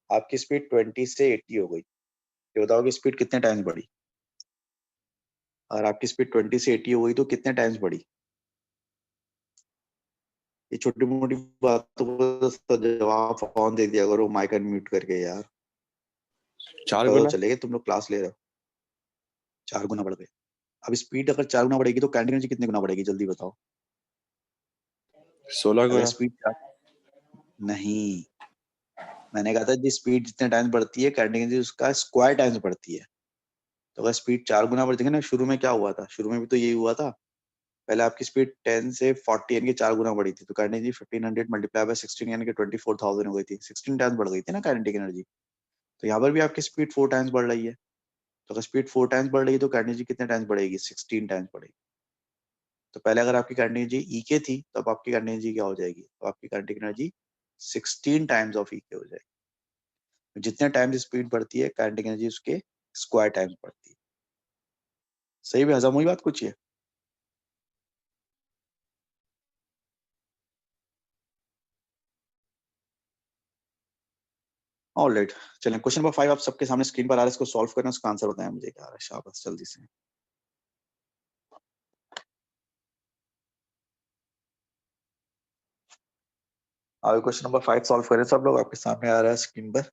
[SPEAKER 1] आपकी स्पीड 20 से 80 हो गई, ये बताओ कि स्पीड कितने टाइम्स बढ़ी? और आपकी स्पीड 20 से 80 हो गई तो कितने टाइम्स बढ़ी? ये छोटी मोटी बातों को तो जवाब फोन दे दिया करो माइक अनम्यूट करके यार।
[SPEAKER 2] 4
[SPEAKER 1] पता तो
[SPEAKER 2] गुना
[SPEAKER 1] चलेगा तुम लोग क्लास ले रहे हो। 4 गुना बढ़ गए। अब स्पीड अगर 4 गुना बढ़ेगी तो काइनेटिक एनर्जी कितने गुना बढ़ेगी, जल्दी बताओ।
[SPEAKER 2] 16
[SPEAKER 1] अगर
[SPEAKER 2] गुना
[SPEAKER 1] स्पीड नहीं, मैंने कहा था जिस स्पीड जितने टाइम्स बढ़ती है काइनेटिक एनर्जी उसका स्क्वायर टाइम्स बढ़ती है। तो अगर स्पीड 4 गुना बढ़ जाएगी ना, शुरू में क्या हुआ था, शुरू में भी तो यही हुआ था। पहले आपकी स्पीड 10 से 40 यानी कि 4 गुना बढ़ी थी, तो काइनेटिक एनर्जी 1500 मल्टीप्लाई बाय 16 यानी कि 24,000 हो गई थी। 16 टाइम्स बढ़ गई थी ना काइनेटिक एनर्जी। तो यहाँ पर भी आपकी स्पीड 4 टाइम्स बढ़ रही है। तो अगर स्पीड 4 टाइम्स बढ़ रही है तो काइनेटिक एनर्जी कितने टाइम्स बढ़ेगी? 16 टाइम्स बढ़ेगी। तो पहले अगर आपकी काइनेटिक एनर्जी ई के थी, तो अब आपकी काइनेटिक एनर्जी क्या हो जाएगी? तो आपकी काइनेटिक एनर्जी 16 टाइम्स ऑफ ई के हो जाएगी। जितने टाइम स्पीड बढ़ती है काइनेटिक एनर्जी उसके स्क्वायर टाइम्स बढ़ती है। सही में हजम हुई बात कुछ ये? ऑलराइट, चलें क्वेश्चन नंबर 5 आप सबके सामने स्क्रीन पर आ रहा है, इसको सॉल्व करना, उसका आंसर बताएं मुझे क्या आ रहा है। शाबाश, जल्दी से। अब क्वेश्चन नंबर 5 सॉल्व करें सब लोग, आपके सामने आ रहा है स्क्रीन पर।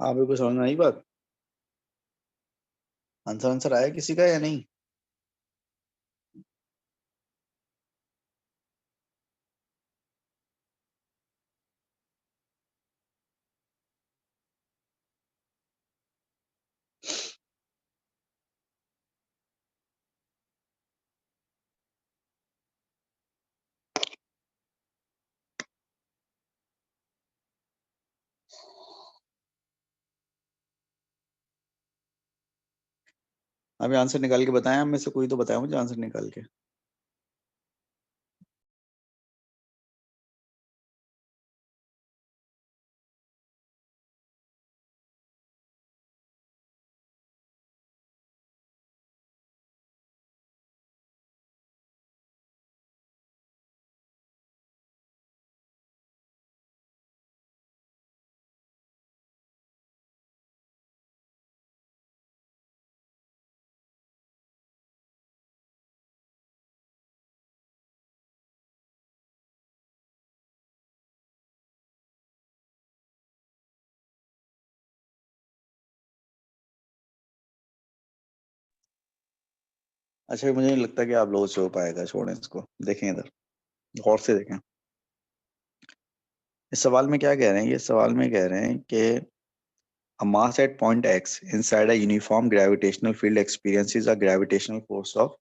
[SPEAKER 1] हाँ बिल्कुल, समझ में आई बात। आंसर आंसर आया किसी का या नहीं? अभी आंसर निकाल के बताएं, हम में से कोई तो बताया मुझे आंसर निकाल के। अच्छा, मुझे नहीं लगता कि आप लोगों से हो पाएगा, छोड़ें इसको, देखें इधर, गौर से देखें। इस सवाल में क्या कह रहे हैं? ये सवाल में कह रहे हैं कि a mass at point x inside a uniform gravitational field experiences a gravitational force of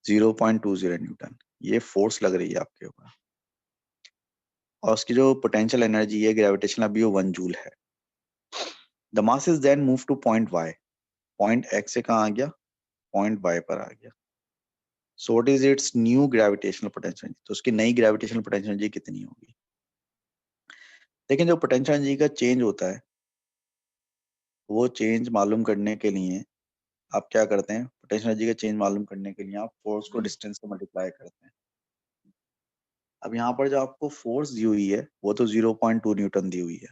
[SPEAKER 1] 0.20 Newton. ये फोर्स लग रही है आपके ऊपर, और उसकी जो पोटेंशियल एनर्जी है ग्रेविटेशन अभी वो 1 जूल है। The mass is then move to point y। Point x से कहाँ आ गया? पॉइंट y पर आ गया। So what is it's new gravitational potential? तो उसकी नई ग्रेविटेशनल पोटेंशियल एनर्जी कितनी होगी? लेकिन जो पोटेंशियल एनर्जी का चेंज होता है, वो चेंज मालूम करने के लिए आप क्या करते हैं? पोटेंशियल एनर्जी का चेंज मालूम करने के लिए आप फोर्स को डिस्टेंस से मल्टीप्लाई करते हैं। अब यहाँ पर जो आपको फोर्स दी हुई है वो तो 0.2 न्यूटन दी हुई है,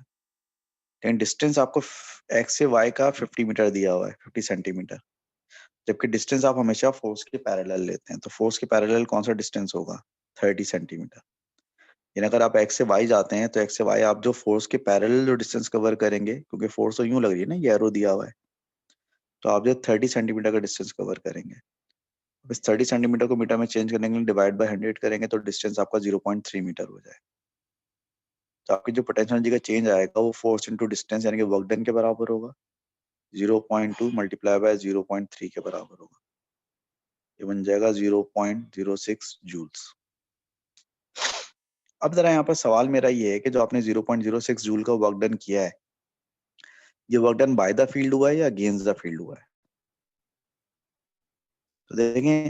[SPEAKER 1] लेकिन डिस्टेंस आपको x से y का 50 मीटर दिया हुआ है, 50 सेंटीमीटर। जबकि डिस्टेंस आप हमेशा फोर्स के पैरेलल लेते हैं, तो फोर्स के पैरेलल कौन सा डिस्टेंस होगा? 30 सेंटीमीटर। यानी अगर आप x से y जाते हैं तो x से y आप जो फोर्स के पैरेलल जो डिस्टेंस कवर करेंगे, क्योंकि फोर्स तो यूं लग रही है ना, ये एरो दिया हुआ है, तो आप जो 30 सेंटीमीटर का डिस्टेंस कवर करेंगे। इस 30 सेंटीमीटर को मीटर में चेंज करने के लिए डिवाइड बाय 100 करेंगे तो डिस्टेंस आपका 0.3 मीटर हो जाए। तो आपकी जो पोटेंशियल एनर्जी का चेंज आएगा वो फोर्स इनटू डिस्टेंस यानी कि वर्क डन के बराबर होगा। 0.2 मल्टीप्लाई बाय 0.3 के बराबर होगा। ये बन जाएगा 0.06 जूल्स। अब जरा यहाँ पर सवाल मेरा ये है कि जो आपने 0.06 जूल का वर्क डन किया है, ये work done by the field हुआ है या अगेंस्ट द फील्ड हुआ है? तो देखें,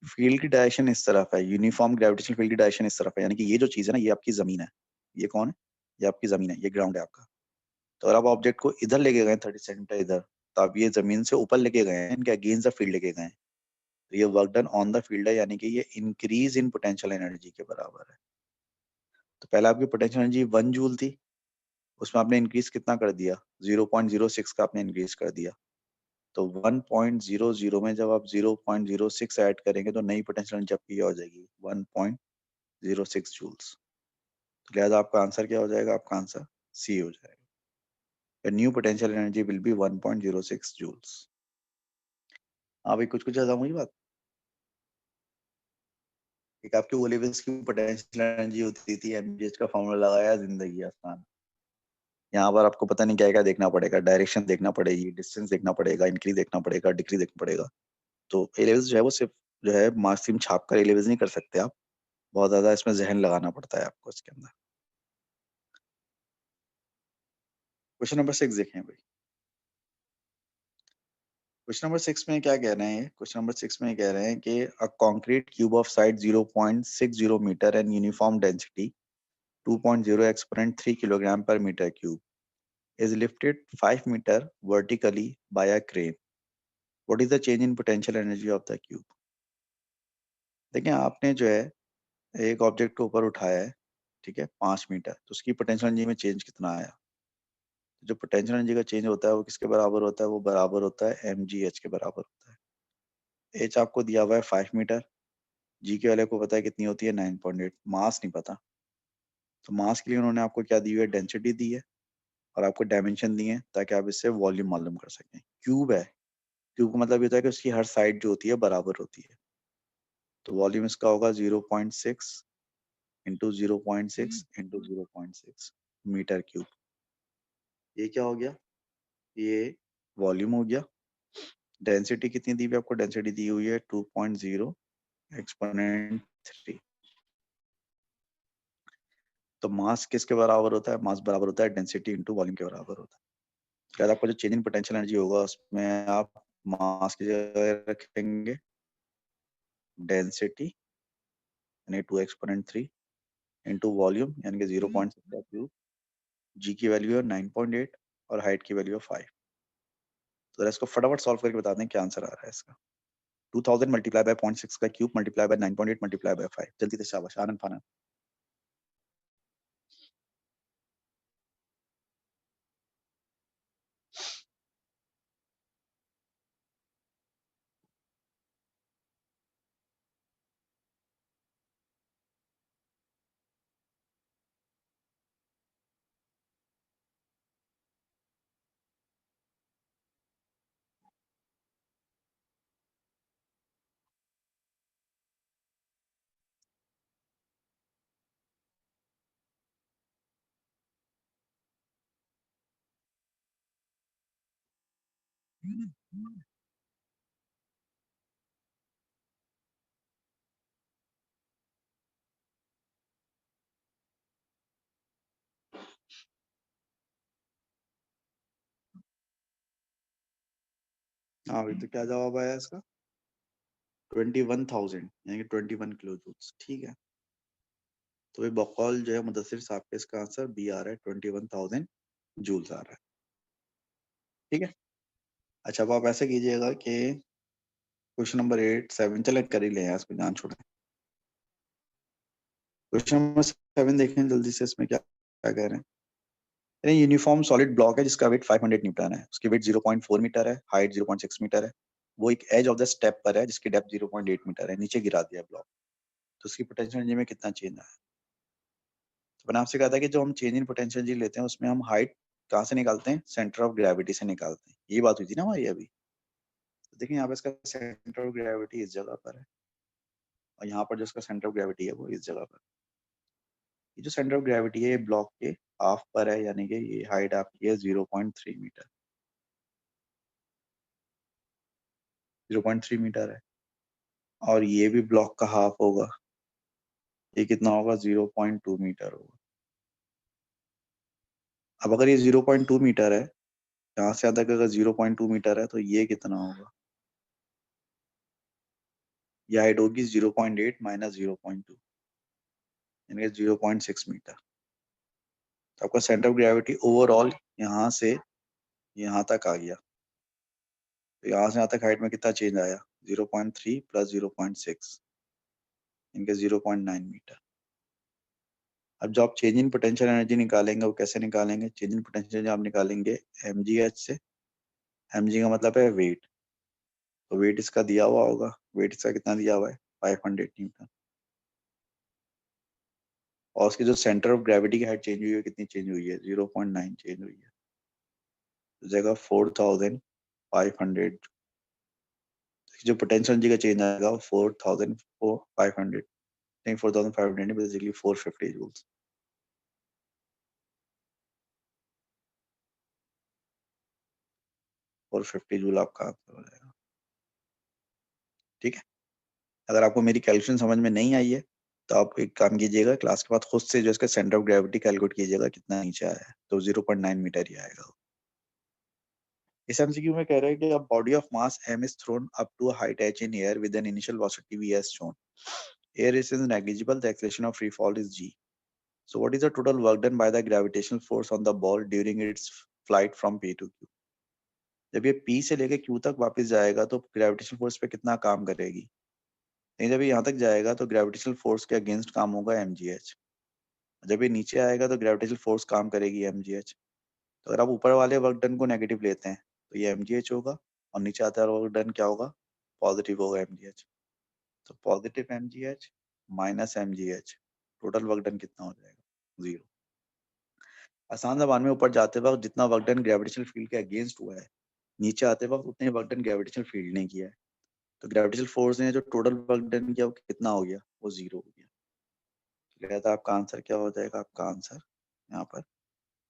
[SPEAKER 1] फील्ड की डायरेक्शन इस तरफ है, यूनिफॉर्म ग्रेविटेशनल फील्ड की डायरेक्शन इस तरफ है, यानी कि ये जो चीज है ना, ये आपकी जमीन है। ये कौन है? ये आपकी जमीन है, ये ग्राउंड है आपका। तो अगर आप ऑब्जेक्ट को इधर लेके गए 30 सेंटीमीटर इधर, तो आप ये जमीन से ऊपर लेके गए हैं, इनके अगेंस्ट द फील्ड लेके गए हैं, तो ये work done on the field है, यानी कि ये इंक्रीज इन पोटेंशियल एनर्जी के बराबर है। तो पहले आपकी पोटेंशियल एनर्जी 1 जूल थी, उसमें आपने इंक्रीज कितना कर दिया? 0.06 का आपने इंक्रीज कर दिया। तो 1.00 में जब आप 0.06 ऐड करेंगे तो नई पोटेंशियल एनर्जी आपकी हो जाएगी 1.06 जूल्स। तो लिहाजा आपका आंसर क्या हो जाएगा? आपका आंसर सी हो जाएगा। The new potential energy will be 1.06 joules। हाँ भाई, कुछ कुछ ज्यादा हुई बात। एक आपकी ओलेविस की पोटेंशियल एनर्जी होती थी, एमजीएच का फॉर्मूला लगाया, जिंदगी आसान। यहाँ पर आपको पता नहीं क्या क्या देखना पड़ेगा, डायरेक्शन देखना पड़ेगी, डिस्टेंस देखना पड़ेगा, इंक्रीज देखना पड़ेगा, डिक्रीज देखना पड़ेगा। तो एलेविस जो है वो सिर्फ जो है मार्क्सिम छाप कर एलेविस नहीं कर सकते आप, बहुत ज्यादा इसमें जहन लगाना पड़ता है आपको इसके अंदर। क्वेश्चन नंबर 6 देखें भाई। क्वेश्चन नंबर 6 में क्या कह रहे हैं? क्वेश्चन नंबर 6 में कह रहे हैं कि a concrete cube of side 0.60 metre and uniform density 2.0 exponent 3 kilogram per meter cube is lifted 5 meter vertically by a crane. What is the change in potential energy of the cube? देखिए, आपने जो है एक ऑब्जेक्ट को ऊपर उठाया है, ठीक है, 5 मीटर, तो उसकी पोटेंशियल एनर्जी में चेंज कितना आया? जो पोटेंशियल एनर्जी का चेंज होता है वो किसके बराबर होता है? वो बराबर होता है mgh के बराबर होता है। h आपको दिया हुआ है 5 मीटर, g के वाले को पता है कितनी होती है? 9.8। मास नहीं पता, तो मास के लिए उन्होंने आपको क्या दी हुई है? डेंसिटी दी है, और आपको डायमेंशन दिए हैं ताकि आप इससे वॉल्यूम मालूम कर सकें। क्यूब है, क्यूब का मतलब ये होता है कि उसकी हर साइड जो होती है बराबर होती है। तो वॉल्यूम इसका होगा 0.6 इंटू 0.6 इंटू 0.6 मीटर क्यूब। ये क्या हो गया? ये वॉल्यूम हो गया। डेंसिटी कितनी दी हुई है आपको? डेंसिटी दी हुई है 2.0 एक्सपोनेंट 3। तो मास किसके बराबर होता है? मास बराबर होता है डेंसिटी इंटू वॉल्यूम के बराबर होता है। तो आपका जो चेंज इन पोटेंशियल एनर्जी होगा उसमें आप मास की जगह रखेंगे डेंसिटी यानी 2 एक्सपोनेंट 3 इंटू वॉल्यूम यानी कि 0.6 का क्यूब। जी की वैल्यू है 9.8 और हाइट की वैल्यू है 5। तो इसको फटाफट सॉल्व करके बता दें क्या आंसर आ रहा है इसका। 2000 मल्टीप्लाई बाय 0.6 का cube multiply by 9.8 multiply by 5। जल्दी से शाबाश, आनंद फानंद। हाँ भाई, तो क्या जवाब आया इसका? 21,000 यानी कि 21 किलो जूल्स। ठीक है, तो भाई बकौल जो है मुदस्सिर साहब के, इसका आंसर बी आ रहा है, 21,000 जूल्स आ रहा है। ठीक है, अच्छा अब आप ऐसे कीजिएगा कि क्वेश्चन नंबर 8 7 चले कर ही ले हैं, इसको जान छोड़े। क्वेश्चन नंबर 7 देखें जल्दी से, इसमें क्या क्या कह रहे हैं। यानी यूनिफॉर्म सॉलिड ब्लॉक है जिसका वेट 500 न्यूटन है, उसकी वेट 0.4 मीटर है, हाइट 0.6 मीटर है, वो एक एज ऑफ द स्टेप पर है जिसकी डेप्थ 0.8 मीटर है, नीचे गिरा दिया ब्लॉक, तो उसकी पोटेंशियल एनर्जी में कितना चेंज आया। तो मैंने आपसे कहा था कि जो हम चेंज इन पोटेंशियल एनर्जी लेते हैं उसमें हम हाइट कहाँ से निकालते हैं, सेंटर ऑफ ग्रेविटी से निकालते हैं। ये बात हुई थी ना हमारी अभी। तो देखिए यहाँ पे इसका सेंटर ऑफ ग्रेविटी इस जगह पर है, और यहाँ पर जो इसका सेंटर ऑफ ग्रेविटी है वो इस जगह पर। ये जो सेंटर ऑफ ग्रेविटी है ये ब्लॉक के हाफ पर है, यानी कि ये हाइट आपकी है 0.3 मीटर, 0.3 मीटर है, और ये भी ब्लॉक का हाफ होगा, ये कितना होगा, 0.2 मीटर होगा। अब अगर ये 0.2 मीटर है, यहाँ से यहाँ तक अगर 0.2 मीटर है, तो ये कितना होगा, ये हाइट होगी 0.8 माइनस 0.2, यानी 0.6 मीटर। तो आपका सेंटर ऑफ ग्रेविटी ओवरऑल यहाँ से यहाँ तक आ गया, तो यहाँ से यहाँ तक हाइट में कितना चेंज आया, 0.3 प्लस 0.6, इनके 0.9 मीटर। अब जो आप चेंज इन पोटेंशियल एनर्जी निकालेंगे वो कैसे निकालेंगे, चेंज इन पोटेंशियल एनर्जी आप निकालेंगे mgh से। mg का मतलब है वेट, तो वेट इसका दिया हुआ होगा, वेट इसका कितना दिया हुआ है, 500 न्यूटन, और उसकी जो सेंटर ऑफ ग्रेविटी की हाइट चेंज हुई है कितनी चेंज हुई है, 0.9 चेंज हुई है, तो जगह 4,500, जो पोटेंशियल एनर्जी का चेंज आएगा वो 4,500 नहीं, 4,500 नहीं, बेसिकली 450 जूल्स। 450 जूल आपका आंसर हो जाएगा। ठीक है, अगर आपको मेरी कैलकुलेशन समझ में नहीं आई है तो आप एक काम कीजिएगा, क्लास के बाद खुद से जो इसका सेंटर ऑफ ग्रेविटी कैलकुलेट कीजिएगा कितना नीचे आया है, तो 0.9 मीटर ही आएगा। इस एमसीक्यू में कह रहा है कि a body of mass m is thrown up to a height h in air with an initial velocity v as shown. Air is negligible, the acceleration of free fall is g. So what is the total work done by the gravitational force on the ball during its flight from p to q? जब ये p से लेके q तक वापस जाएगा तो ग्रेविटेशनल फोर्स पे कितना काम करेगी, नहीं जब ये यहाँ तक जाएगा तो ग्रेविटेशनल फोर्स के अगेंस्ट काम होगा mgh, जब ये नीचे आएगा तो ग्रेविटेशनल फोर्स काम करेगी mgh। तो अगर आप ऊपर वाले वर्क डन को नेगेटिव लेते हैं तो ये mgh होगा, और नीचे आता है वर्क डन क्या होगा, पॉजिटिव होगा mgh। तो positive mgh minus mgh, total work done कितना हो जाएगा, 0। आसान जबान में ऊपर जाते वक्त जितना वर्क डन ग्रेविटेशनल फील्ड के अगेंस्ट हुआ है, नीचे आते वक्त उतने वर्क डन ग्रेविटेशनल फील्ड ने किया है, तो ग्रेविटेशनल फोर्स ने जो टोटल वर्क डन किया वो कितना हो गया, वो 0 हो गया। लिहाजा आपका आंसर क्या हो जाएगा, आपका आंसर यहाँ पर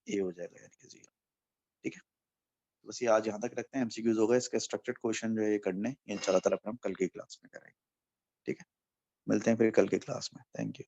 [SPEAKER 1] ए हो जाएगा, यानी कि 0। ठीक है, तो बस ये आज यहाँ तक रखते हैं, एमसीक्यूज होगा, इसका स्ट्रक्चर्ड क्वेश्चन जो है ये करने, ये इंशाल्लाह ताला फिर हम कल की क्लास में करेंगे। ठीक है, मिलते हैं फिर कल की क्लास में, थैंक यू।